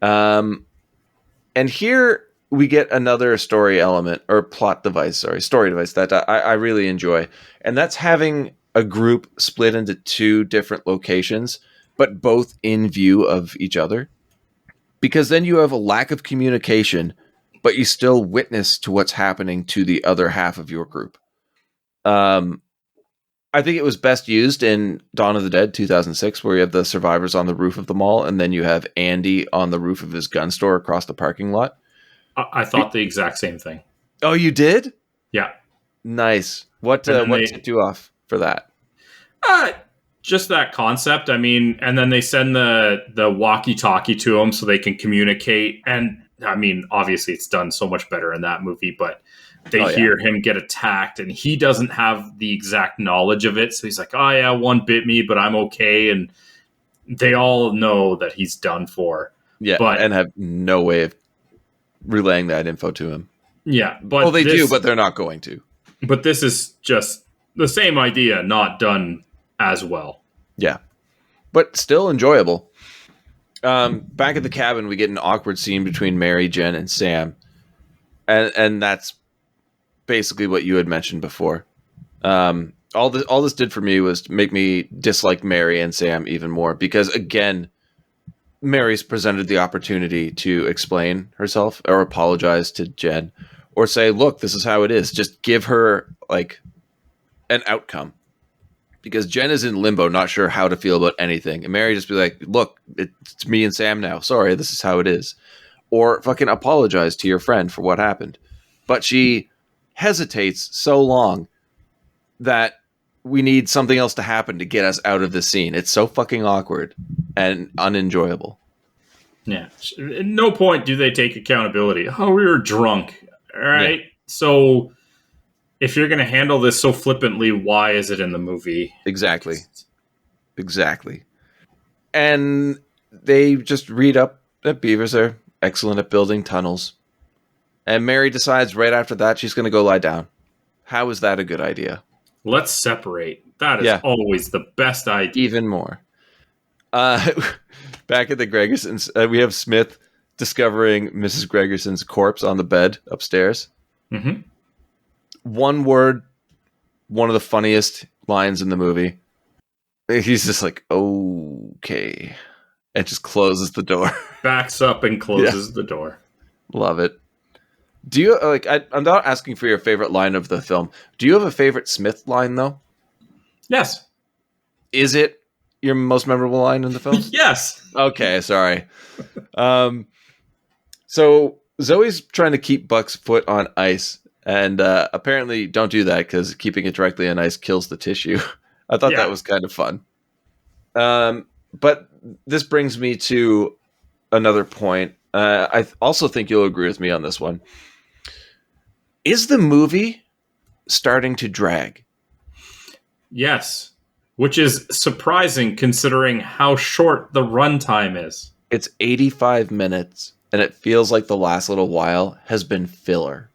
And here we get another story device that I really enjoy. And that's having a group split into two different locations, but both in view of each other. Because then you have a lack of communication, but you still witness to what's happening to the other half of your group. I think it was best used in Dawn of the Dead 2006, where you have the survivors on the roof of the mall, and then you have Andy on the roof of his gun store across the parking lot. I thought the exact same thing. Oh, you did? Yeah. Nice. What tipped you off for that? Just that concept. I mean, and then they send the walkie-talkie to them so they can communicate. And I mean, obviously it's done so much better in that movie, but they hear him get attacked and he doesn't have the exact knowledge of it. So he's like, oh yeah, one bit me, but I'm okay. And they all know that he's done for. Yeah, and have no way of relaying that info to him. Yeah. But they do, but they're not going to. But this is just the same idea, not done as well. Yeah. But still enjoyable. Back at the cabin, we get an awkward scene between Mary, Jen, and Sam. And that's basically what you had mentioned before. All this did for me was make me dislike Mary and Sam even more, because again, Mary's presented the opportunity to explain herself or apologize to Jen or say, look, this is how it is. Just give her like an outcome, because Jen is in limbo, not sure how to feel about anything. And Mary just be like, look, it's me and Sam now. Sorry, this is how it is. Or fucking apologize to your friend for what happened. But she hesitates so long that we need something else to happen to get us out of this scene. It's so fucking awkward and unenjoyable. Yeah. At no point do they take accountability. Oh, we were drunk. All right. Yeah. So if you're going to handle this so flippantly, why is it in the movie? Exactly. And they just read up that beavers are excellent at building tunnels. And Mary decides right after that she's going to go lie down. How is that a good idea? Let's separate. That is always the best idea. Even more. Back at the Gregersons, we have Smith discovering Mrs. Gregerson's corpse on the bed upstairs. Mm-hmm. One word, one of the funniest lines in the movie. He's just like, okay. And just closes the door. Backs up and closes the door. Love it. Do you I'm not asking for your favorite line of the film. Do you have a favorite Smith line though? Yes. Is it your most memorable line in the film? Yes. Okay, sorry. So Zoe's trying to keep Buck's foot on ice, and apparently don't do that because keeping it directly on ice kills the tissue. I thought that was kind of fun. But this brings me to another point. I also think you'll agree with me on this one. Is the movie starting to drag? Yes. Which is surprising considering how short the runtime is. It's 85 minutes, and it feels like the last little while has been filler.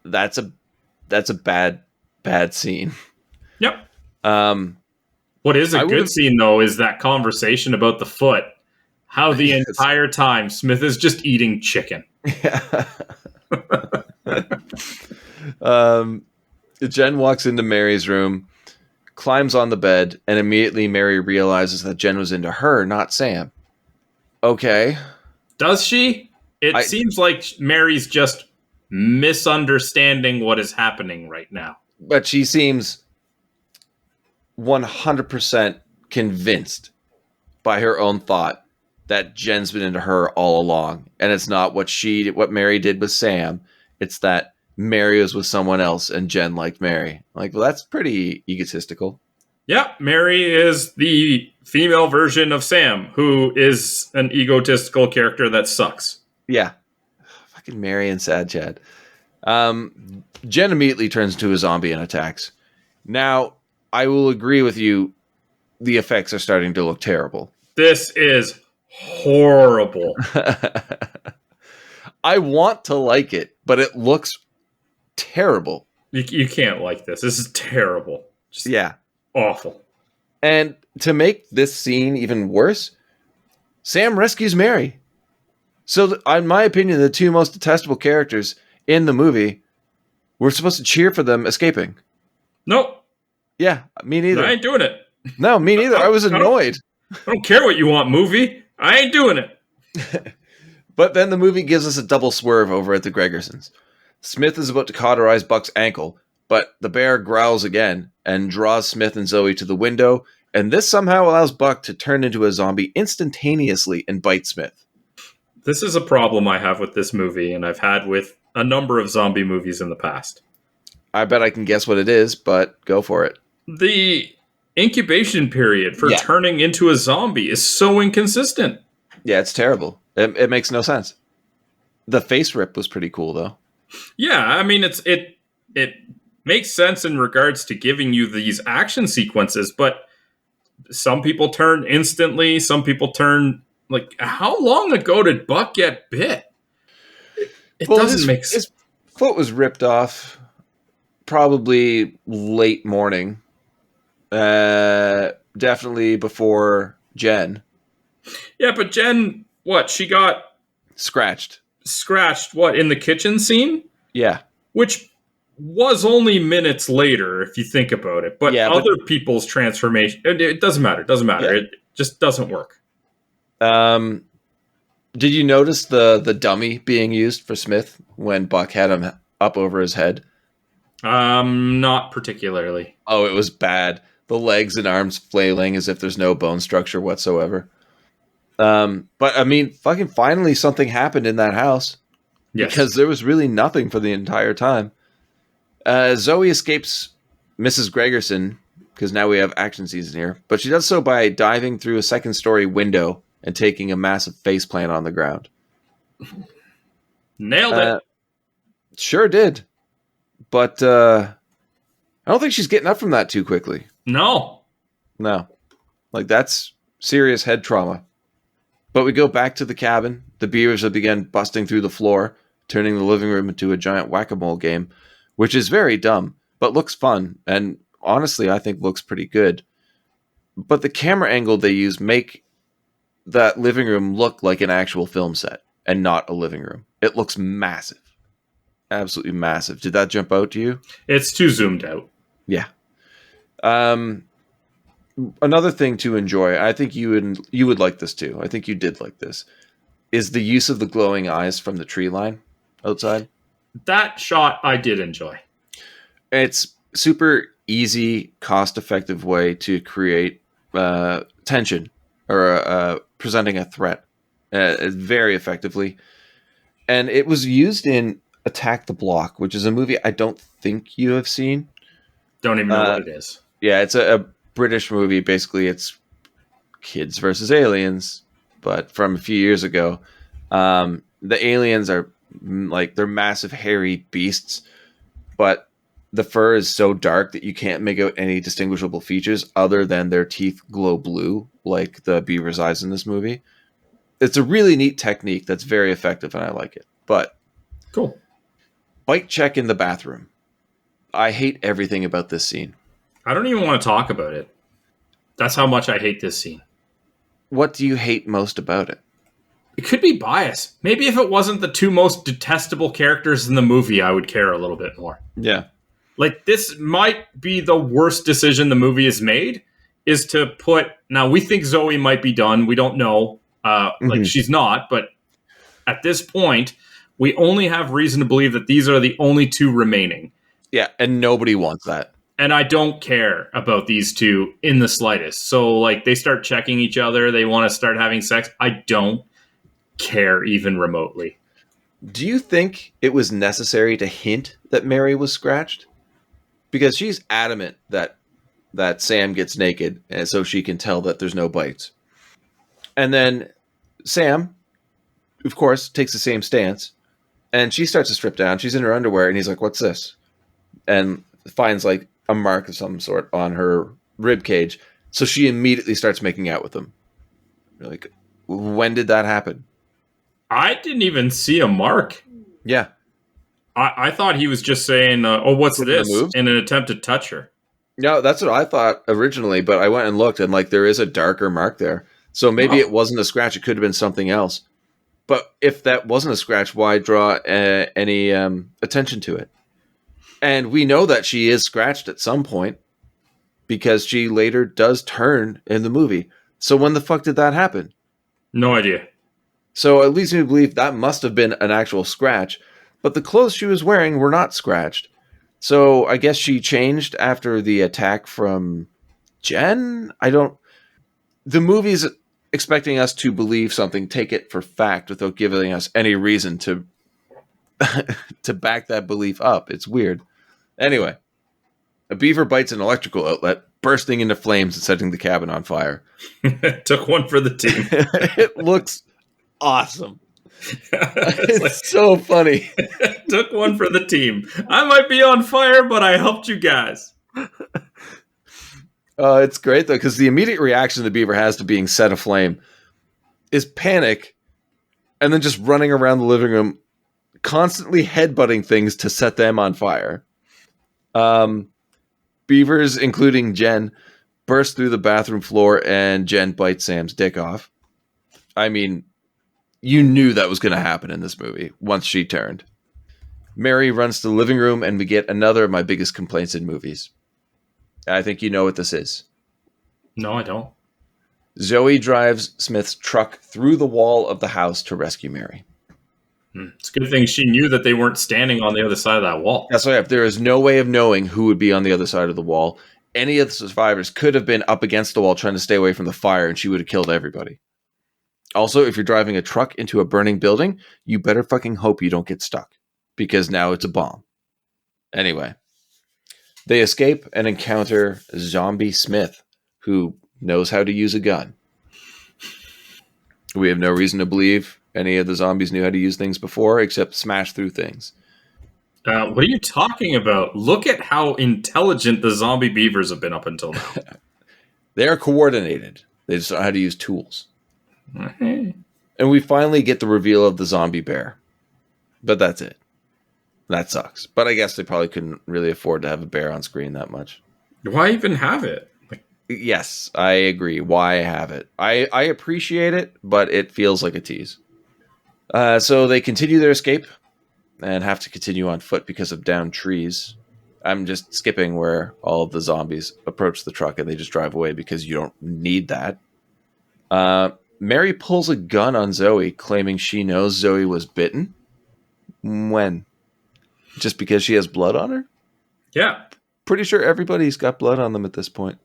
That's a bad scene. Yep. What is a good scene, though, is that conversation about the foot. How the entire time Smith is just eating chicken. Yeah. Jen walks into Mary's room, climbs on the bed, and immediately Mary realizes that Jen was into her, not Sam. Okay. Does she? It seems like Mary's just misunderstanding what is happening right now. But she seems 100% convinced by her own thought that Jen's been into her all along. And it's not what Mary did with Sam. It's that Mary was with someone else and Jen liked Mary. Like, well, that's pretty egotistical. Yeah, Mary is the female version of Sam, who is an egotistical character that sucks. Yeah. Fucking Mary and Sad Chad. Jen immediately turns into a zombie and attacks. Now, I will agree with you. The effects are starting to look terrible. This is horrible. I want to like it, but it looks terrible. You can't like this. This is terrible. Just awful. And to make this scene even worse, Sam rescues Mary. So, in my opinion, the two most detestable characters in the movie, we're supposed to cheer for them escaping. Nope. Yeah, me neither. I ain't doing it. No, me neither. I was annoyed. I don't care what you want, movie. I ain't doing it. But then the movie gives us a double swerve over at the Gregersons. Smith is about to cauterize Buck's ankle, but the bear growls again and draws Smith and Zoe to the window, and this somehow allows Buck to turn into a zombie instantaneously and bite Smith. This is a problem I have with this movie, and I've had with a number of zombie movies in the past. I bet I can guess what it is, but go for it. The incubation period for turning into a zombie is so inconsistent. Yeah, it's terrible. It makes no sense. The face rip was pretty cool, though. Yeah, I mean, it makes sense in regards to giving you these action sequences, but some people turn instantly, some people turn... Like, how long ago did Buck get bit? It doesn't make sense. His foot was ripped off probably late morning. Definitely before Jen. Yeah, but Jen, what? She got... Scratched, what, in the kitchen scene? Yeah. Which was only minutes later, if you think about it. But other people's transformation... It doesn't matter. Yeah. It just doesn't work. Did you notice the dummy being used for Smith when Buck had him up over his head? Not particularly. Oh, it was bad. The legs and arms flailing as if there's no bone structure whatsoever. But I mean, fucking finally something happened in that house. Yes. Because there was really nothing for the entire time. Zoe escapes Mrs. Gregerson, because now we have action season here, but she does so by diving through a second-story window and taking a massive faceplant on the ground. Nailed it. Sure did. But I don't think she's getting up from that too quickly. No. Like, that's serious head trauma. But we go back to the cabin. The Beavers have begun busting through the floor, turning the living room into a giant whack-a-mole game, which is very dumb, but looks fun, and honestly, I think looks pretty good. But the camera angle they use make that living room look like an actual film set and not a living room. It looks massive. Absolutely massive. Did that jump out to you? It's too zoomed out. Yeah. Another thing to enjoy, I think you would like this too. I think you did like this, is the use of the glowing eyes from the tree line outside. That shot I did enjoy. It's super easy, cost-effective way to create tension or presenting a threat very effectively. And it was used in Attack the Block, which is a movie I don't think you have seen. Don't even know what it is. Yeah, it's a British movie. Basically, it's kids versus aliens, but from a few years ago. The aliens are like, they're massive, hairy beasts, but the fur is so dark that you can't make out any distinguishable features other than their teeth glow blue, like the beaver's eyes in this movie. It's a really neat technique that's very effective, and I like it. But cool. Bite check in the bathroom. I hate everything about this scene. I don't even want to talk about it. That's how much I hate this scene. What do you hate most about it? It could be bias. Maybe if it wasn't the two most detestable characters in the movie, I would care a little bit more. Yeah. Like, this might be the worst decision the movie has made, is to put... Now, we think Zoe might be done. We don't know. Like, she's not, but at this point, we only have reason to believe that these are the only two remaining. Yeah, and nobody wants that. And I don't care about these two in the slightest. So, like, they start checking each other. They want to start having sex. I don't care even remotely. Do you think it was necessary to hint that Mary was scratched? Because she's adamant that Sam gets naked, and so she can tell that there's no bites. And then Sam, of course, takes the same stance, and she starts to strip down. She's in her underwear, and he's like, "What's this?" And finds like a mark of some sort on her rib cage. So she immediately starts making out with him. You're like, when did that happen? I didn't even see a mark. Yeah. I thought he was just saying, "Oh, what's this?" in an attempt to touch her. No, that's what I thought originally, but I went and looked, and like there is a darker mark there. So maybe it wasn't a scratch; it could have been something else. But if that wasn't a scratch, why draw any attention to it? And we know that she is scratched at some point because she later does turn in the movie. So when the fuck did that happen? No idea. So it leads me to believe that must have been an actual scratch. But the clothes she was wearing were not scratched. So I guess she changed after the attack from Jen? The movie's expecting us to believe something, take it for fact without giving us any reason to to back that belief up. It's weird. Anyway, a beaver bites an electrical outlet, bursting into flames and setting the cabin on fire. Took one for the team. It looks awesome. It's so funny. Took one for the team. I might be on fire, but I helped you guys. It's great, though, because the immediate reaction the beaver has to being set aflame is panic, and then just running around the living room, constantly headbutting things to set them on fire. Beavers, including Jen, burst through the bathroom floor, and Jen bites Sam's dick off. I mean, you knew that was going to happen in this movie once she turned. Mary runs to the living room, and we get another of my biggest complaints in movies. I think you know what this is. No, I don't. Zoe drives Smith's truck through the wall of the house to rescue Mary. It's a good thing she knew that they weren't standing on the other side of that wall. That's right. There is no way of knowing who would be on the other side of the wall. Any of the survivors could have been up against the wall trying to stay away from the fire, and she would have killed everybody. Also, if you're driving a truck into a burning building, you better fucking hope you don't get stuck, because now it's a bomb. Anyway, they escape and encounter Zombie Smith, who knows how to use a gun. We have no reason to believe any of the zombies knew how to use things before, except smash through things. What are you talking about? Look at how intelligent the zombie beavers have been up until now. They're coordinated. They just know how to use tools. Mm-hmm. And we finally get the reveal of the zombie bear. But that's it. That sucks. But I guess they probably couldn't really afford to have a bear on screen that much. Why even have it? Yes, I agree. Why have it? I appreciate it, but it feels like a tease. So they continue their escape and have to continue on foot because of downed trees. I'm just skipping where all of the zombies approach the truck and they just drive away because you don't need that. Mary pulls a gun on Zoe, claiming she knows Zoe was bitten. When? Just because she has blood on her? Yeah. Pretty sure everybody's got blood on them at this point.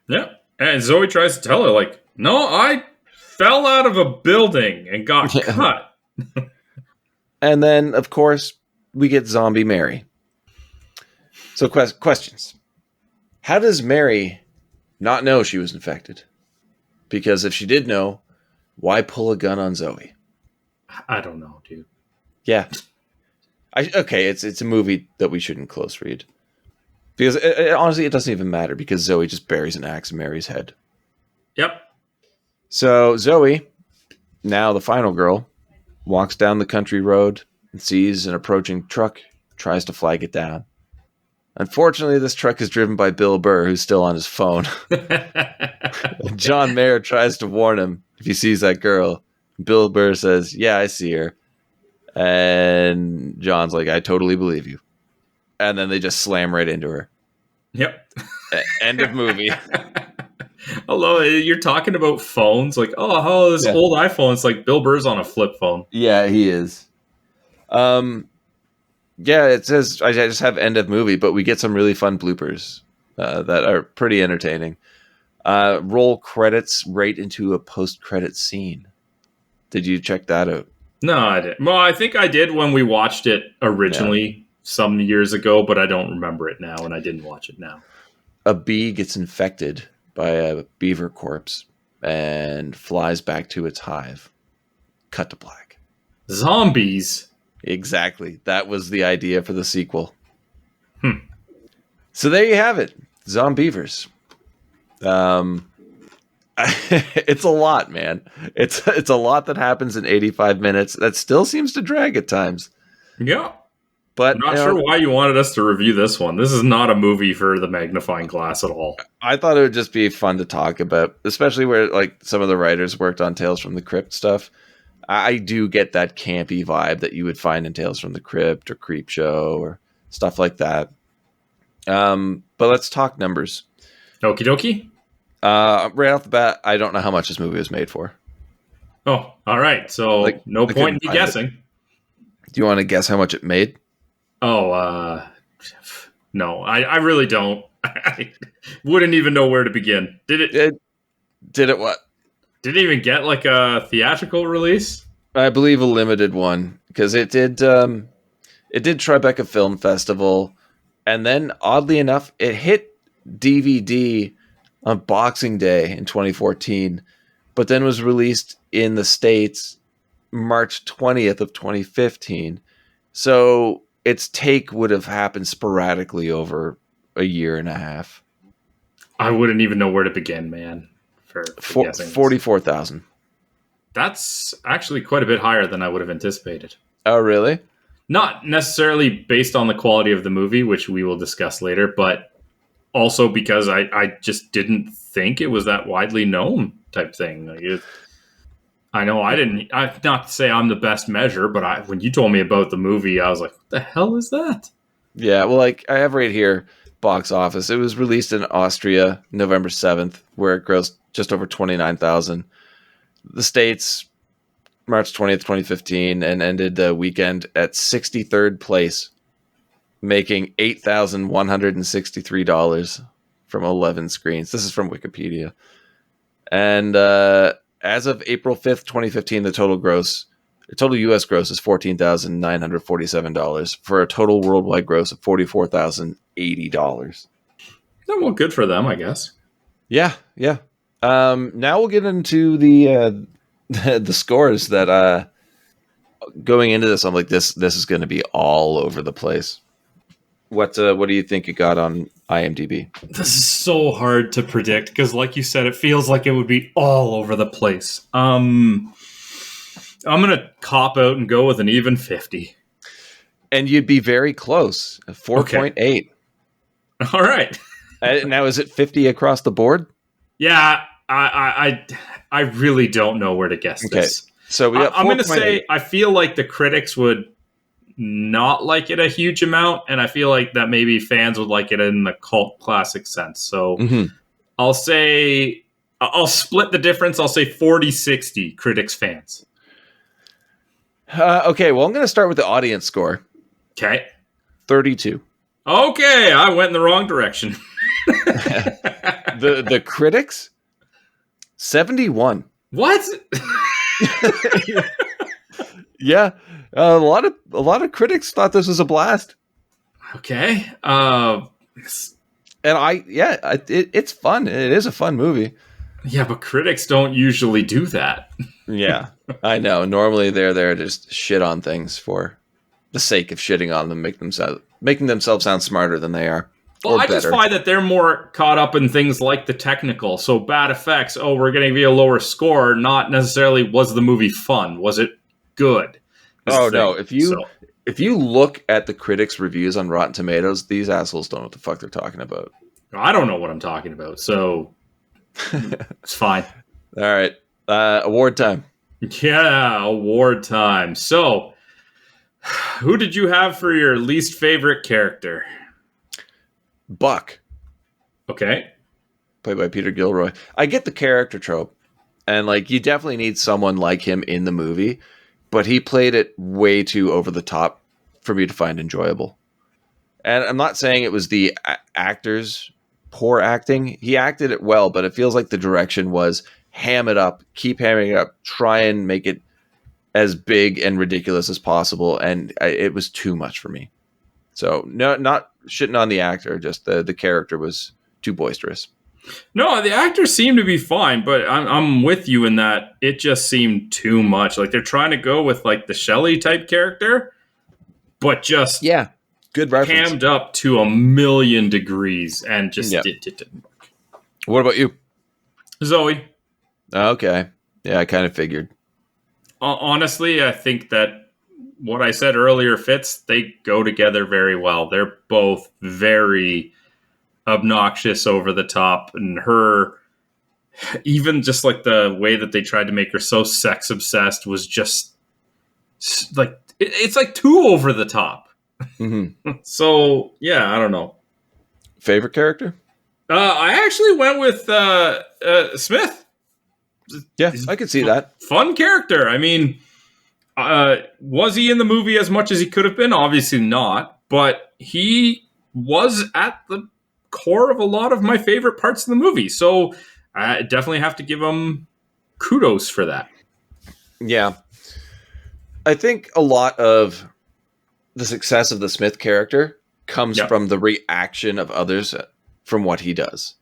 Yeah. And Zoe tries to tell her, like, no, I fell out of a building and got cut. And then, of course, we get Zombie Mary. So questions. How does Mary not know she was infected? Because if she did know, why pull a gun on Zoe? I don't know, dude. Yeah. It's a movie that we shouldn't close read. Because honestly, it doesn't even matter because Zoe just buries an axe in Mary's head. Yep. So Zoe, now the final girl, walks down the country road and sees an approaching truck, tries to flag it down. Unfortunately, this truck is driven by Bill Burr, who's still on his phone. John Mayer tries to warn him if he sees that girl. Bill Burr says, yeah, I see her. And John's like, I totally believe you. And then they just slam right into her. Yep. End of movie. Hello, you're talking about phones? Like, oh, this old iPhone. It's like Bill Burr's on a flip phone. Yeah, he is. Yeah, it says I just have end of movie, but we get some really fun bloopers that are pretty entertaining. Roll credits right into a post-credit scene. Did you check that out? No, I didn't. Well, I think I did when we watched it originally some years ago, but I don't remember it now, and I didn't watch it now. A bee gets infected by a beaver corpse and flies back to its hive. Cut to black. Zombies. Exactly. That was the idea for the sequel. So there you have it. Zombeavers. It's a lot, man. It's a lot that happens in 85 minutes. That still seems to drag at times. Yeah. But I'm not sure why you wanted us to review this one. This is not a movie for the magnifying glass at all. I thought it would just be fun to talk about, especially where like some of the writers worked on Tales from the Crypt stuff. I do get that campy vibe that you would find in Tales from the Crypt or Creepshow or stuff like that. But let's talk numbers. Okie dokie. Right off the bat, I don't know how much this movie was made for. Oh, all right. So no point in me guessing. Do you want to guess how much it made? Oh, no, I really don't. I wouldn't even know where to begin. Did it what? Did it even get like a theatrical release? I believe a limited one because it did Tribeca Film Festival, and then oddly enough, it hit DVD on Boxing Day in 2014, but then was released in the States March 20th of 2015. So its take would have happened sporadically over a year and a half. I wouldn't even know where to begin, man. For guessing 44,000. That's actually quite a bit higher than I would have anticipated. Oh, really? Not necessarily based on the quality of the movie, which we will discuss later, but also because I just didn't think it was that widely known type thing. Like I know not to say I'm the best measure, but when you told me about the movie, I was like, what the hell is that? Yeah, well, like I have right here, box office. It was released in Austria November 7th, where it grossed just over 29,000. The States, March 20th, 2015, and ended the weekend at 63rd place, making $8,163 from 11 screens. This is from Wikipedia. And as of April 5th, 2015, the total U.S. gross is $14,947 for a total worldwide gross of $44,080. Well, good for them, I guess. Yeah. Now we'll get into the scores that going into this, I'm like, this is going to be all over the place. What do you think it got on IMDb? This is so hard to predict because, like you said, it feels like it would be all over the place. I'm gonna cop out and go with an even 50. And you'd be very close, 4.8. Okay. All right. Now, is it 50 across the board? Yeah, I really don't know where to guess this. So I'm going to say I feel like the critics would not like it a huge amount, and I feel like that maybe fans would like it in the cult classic sense. So I'll say I'll split the difference. I'll say 40-60 critics fans. Okay, well, I'm going to start with the audience score. Okay. 32. Okay, I went in the wrong direction. The critics 71. What? Yeah, a lot of critics thought this was a blast. Okay. And it's fun. It is a fun movie. Yeah, but critics don't usually do that. Yeah, I know. Normally they're there to just shit on things for the sake of shitting on them, making themselves sound smarter than they are. Well, I just find that they're more caught up in things like the technical. So bad effects, we're going to give you a lower score, not necessarily was the movie fun. Was it good? No. If you look at the critics' reviews on Rotten Tomatoes, these assholes don't know what the fuck they're talking about. I don't know what I'm talking about, so it's fine. All right. Award time. Yeah, award time. So, who did you have for your least favorite character? Buck. Okay. Played by Peter Gilroy. I get the character trope. And you definitely need someone like him in the movie. But he played it way too over the top for me to find enjoyable. And I'm not saying it was the actor's poor acting. He acted it well, but it feels like the direction was ham it up, keep hamming it up, try and make it as big and ridiculous as possible. And it was too much for me. So no, not shitting on the actor, just the character was too boisterous. No, the actors seem to be fine, but I'm with you in that it just seemed too much. They're trying to go with the Shelley type character, but just good reference. Hammed up to 1,000,000 degrees and just it didn't work. What about you? Zoe. Okay. Yeah, I kind of figured. Honestly, I think that what I said earlier fits. They go together very well. They're both very obnoxious, over the top, and her, even just the way that they tried to make her so sex obsessed was just it's too over the top. Mm-hmm. So yeah, I don't know. Favorite character? I actually went with Smith. Yeah, I could see that. Fun character. I mean, was he in the movie as much as he could have been? Obviously not, but he was at the core of a lot of my favorite parts of the movie. So I definitely have to give him kudos for that. Yeah. I think a lot of the success of the Smith character comes from the reaction of others from what he does.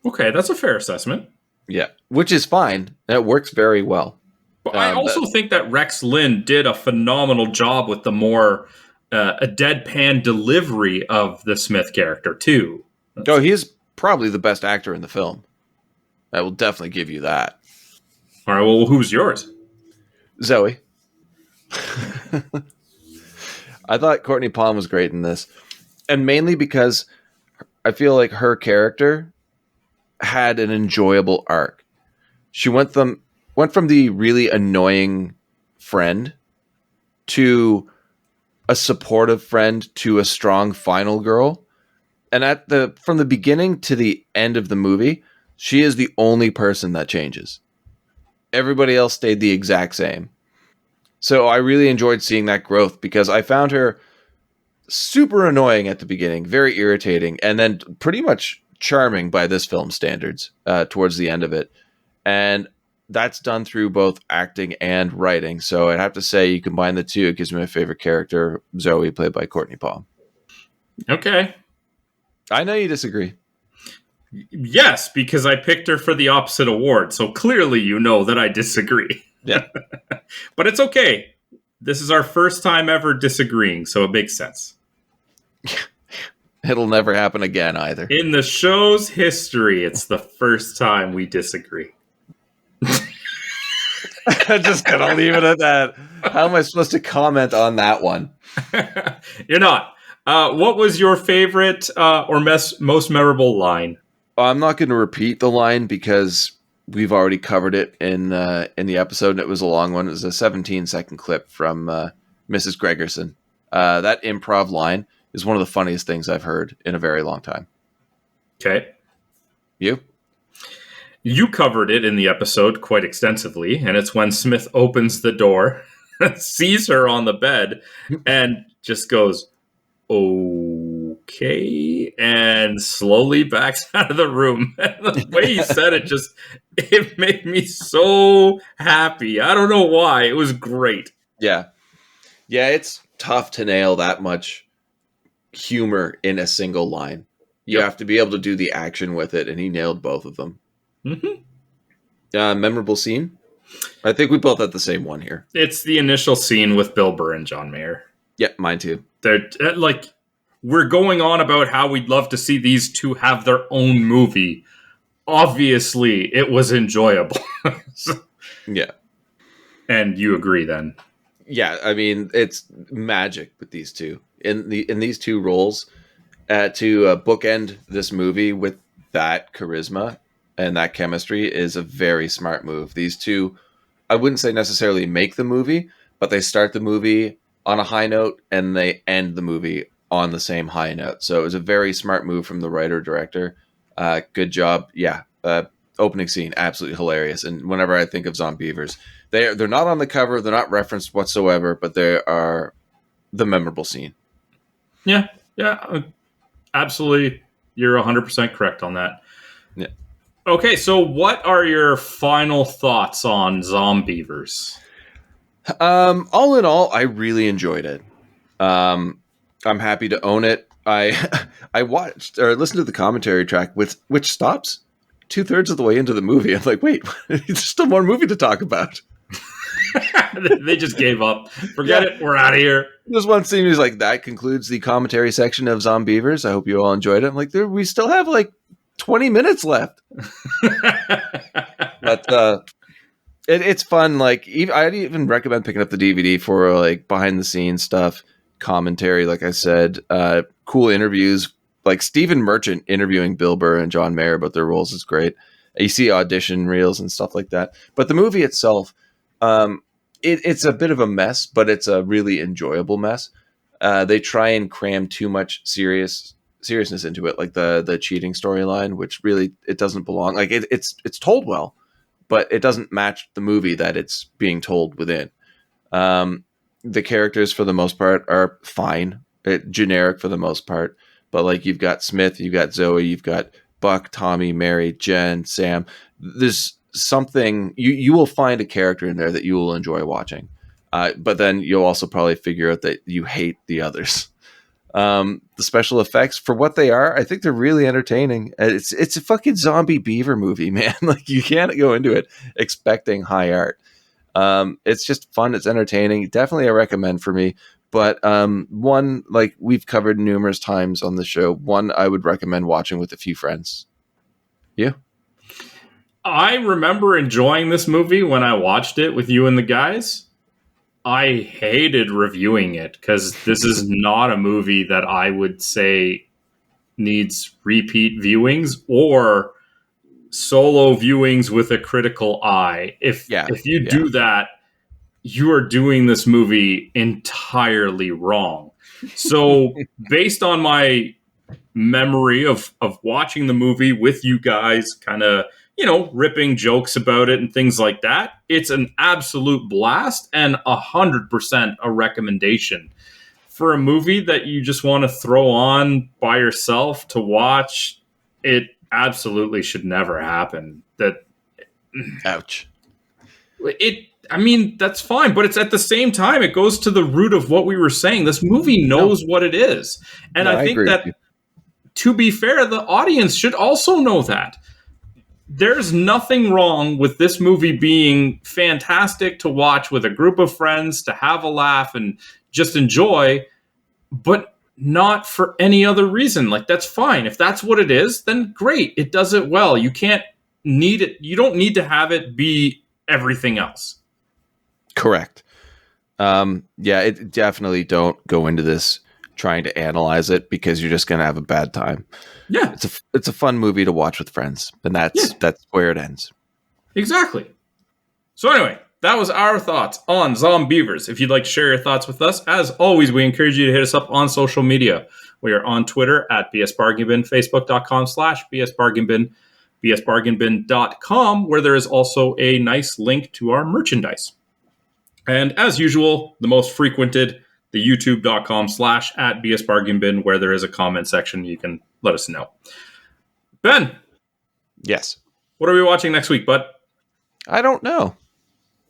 Okay, that's a fair assessment. Yeah, which is fine. It works very well. But I also think that Rex Linn did a phenomenal job with the more a deadpan delivery of the Smith character too. He's probably the best actor in the film. I will definitely give you that. All right, well, who's yours? Zoe. I thought Courtney Palm was great in this. And mainly because I feel like her character had an enjoyable arc. She went from the really annoying friend to a supportive friend to a strong final girl. And from the beginning to the end of the movie, she is the only person that changes. Everybody else stayed the exact same. So I really enjoyed seeing that growth because I found her super annoying at the beginning, very irritating, and then pretty much charming by this film standards towards the end of it. And that's done through both acting and writing. So I'd have to say you combine the two, it gives me my favorite character, Zoe, played by Courtney Palm. Okay. I know you disagree. Yes, because I picked her for the opposite award. So clearly you know that I disagree. Yeah. But it's okay. This is our first time ever disagreeing, so it makes sense. It'll never happen again either. In the show's history, it's the first time we disagree. I'm just going to leave it at that. How am I supposed to comment on that one? You're not. What was your favorite or most memorable line? I'm not going to repeat the line because we've already covered it in the episode, and it was a long one. It was a 17-second clip from Mrs. Gregerson. That improv line is one of the funniest things I've heard in a very long time. Okay. You covered it in the episode quite extensively, and it's when Smith opens the door, sees her on the bed, and just goes, "Okay." okay, and slowly backs out of the room. And the way he said it it made me so happy. I don't know why. It was great. Yeah. Yeah, it's tough to nail that much humor in a single line. You have to be able to do the action with it, and he nailed both of them. Memorable scene? I think we both had the same one here. It's the initial scene with Bill Burr and John Mayer. Yep, mine too. They're like, we're going on about how we'd love to see these two have their own movie. Obviously, it was enjoyable. Yeah. And you agree then? Yeah, I mean, it's magic with these two. In these two roles, to bookend this movie with that charisma and that chemistry is a very smart move. These two, I wouldn't say necessarily make the movie, but they start the movie on a high note and they end the movie on the same high note. So it was a very smart move from the writer-director. Good job. Yeah. Opening scene, absolutely hilarious. And whenever I think of Zombeavers, they're not on the cover, they're not referenced whatsoever, but they are the memorable scene. Yeah. Absolutely. You're 100% correct on that. Yeah. Okay, so what are your final thoughts on Zombeavers? All in all, I really enjoyed it. I'm happy to own it. I watched or listened to the commentary track which stops 2/3 of the way into the movie. I'm like, wait, there's still more movie to talk about. They just gave up. Forget it. We're out of here. There's one scene who's like, that concludes the commentary section of Zombeavers. I hope you all enjoyed it. I'm like, we still have like 20 minutes left. But it's fun. Like, I'd even recommend picking up the DVD for like behind the scenes stuff, commentary. Like I said, cool interviews. Like Stephen Merchant interviewing Bill Burr and John Mayer about their roles is great. You see audition reels and stuff like that. But the movie itself, it's a bit of a mess, but it's a really enjoyable mess. They try and cram too much seriousness into it, like the cheating storyline, which really it doesn't belong. Like it's told well, but it doesn't match the movie that it's being told within. The characters for the most part are fine, generic for the most part. But like you've got Smith, you've got Zoe, you've got Buck, Tommy, Mary, Jen, Sam. There's something you will find a character in there that you will enjoy watching. But then you'll also probably figure out that you hate the others. The special effects, for what they are, I think they're really entertaining. It's a fucking zombie beaver movie, man. Like you can't go into it expecting high art. It's just fun. It's entertaining. Definitely a recommend for me. But one, like we've covered numerous times on the show, one I would recommend watching with a few friends. Yeah. I remember enjoying this movie when I watched it with you and the guys. I hated reviewing it because this is not a movie that I would say needs repeat viewings or solo viewings with a critical eye. If you do that, you are doing this movie entirely wrong. So based on my memory of watching the movie with you guys, kind of, ripping jokes about it and things like that, it's an absolute blast and 100% a recommendation. For a movie that you just want to throw on by yourself to watch, it absolutely should never happen. Ouch. That's fine, but it's at the same time, it goes to the root of what we were saying. This movie knows what it is. And I think that, to be fair, the audience should also know that. There's nothing wrong with this movie being fantastic to watch with a group of friends, to have a laugh and just enjoy, but not for any other reason. Like, that's fine. If that's what it is, then great. It does it well. You don't need to have it be everything else. Correct. It definitely don't go into this trying to analyze it because you're just going to have a bad time. Yeah. It's a fun movie to watch with friends, and that's where it ends. Exactly. So anyway, that was our thoughts on Zombeavers. If you'd like to share your thoughts with us, as always, we encourage you to hit us up on social media. We are on Twitter at BSBargainBin, Facebook.com/BSBargainBin, BSBargainBin.com, where there is also a nice link to our merchandise. And as usual, the most frequented, the youtube.com/@BSBargainBin, where there is a comment section. You can let us know. Ben, Yes. what are we watching next week, bud? I don't know.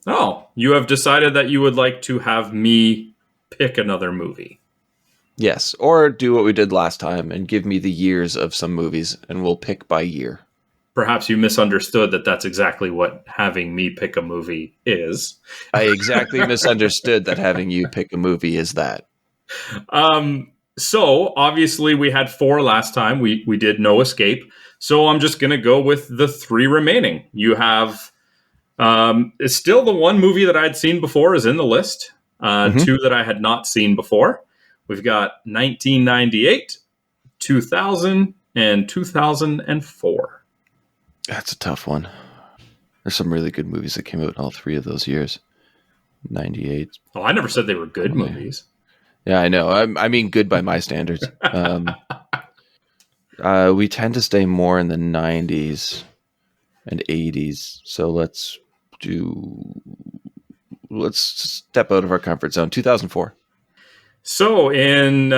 Oh, you have decided that you would like to have me pick another movie. Yes. Or do what we did last time and give me the years of some movies, and we'll pick by year. Perhaps you misunderstood that that's exactly what having me pick a movie is. I exactly misunderstood that having you pick a movie is that. So obviously we had 4 last time. We did No Escape. So I'm just going to go with the 3 remaining. You have, it's still the one movie that I'd seen before is in the list. 2 that I had not seen before. We've got 1998, 2000, and 2004. That's a tough one. There's some really good movies that came out in all 3 of those years. 98. Oh, I never said they were good movies. Yeah, I know. I mean, good by my standards. We tend to stay more in the 90s and 80s. So let's step out of our comfort zone. 2004. So in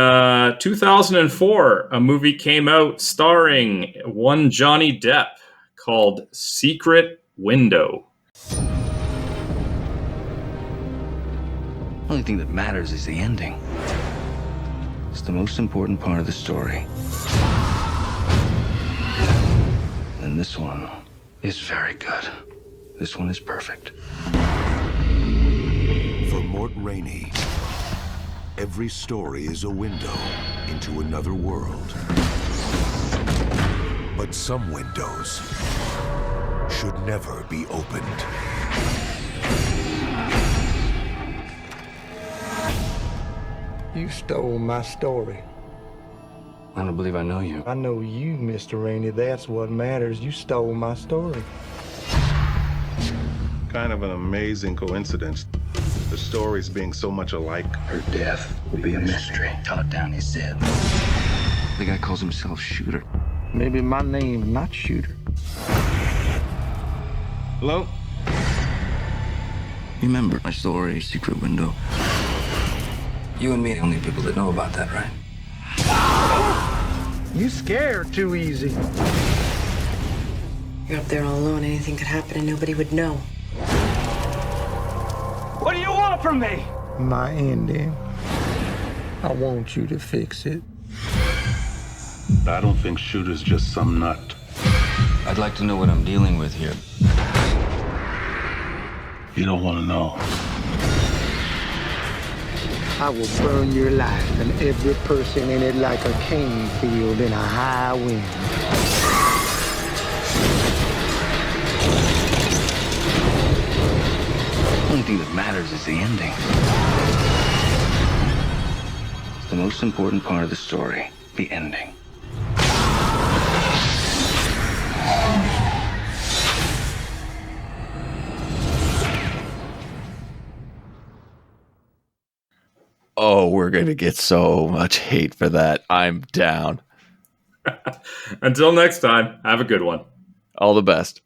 2004, a movie came out starring one Johnny Depp called Secret Window. The only thing that matters is the ending. It's the most important part of the story. And this one is very good. This one is perfect. For Mort Rainey, every story is a window into another world. But some windows should never be opened. You stole my story. I don't believe I know you. I know you, Mr. Rainey. That's what matters. You stole my story. Kind of an amazing coincidence. The stories being so much alike. Her death will be a mystery. Taught down his head. The guy calls himself Shooter. Maybe my name, not Shooter. Hello? Remember my story, Secret Window. You and me, the only people that know about that, right? You scared too easy. You're up there all alone. Anything could happen and nobody would know. What do you want from me? My ending. I want you to fix it. I don't think Shooter's just some nut. I'd like to know what I'm dealing with here. You don't want to know. I will burn your life and every person in it like a cane field in a high wind. The only thing that matters is the ending. It's the most important part of the story, the ending. Oh, we're going to get so much hate for that. I'm down. Until next time, have a good one. All the best.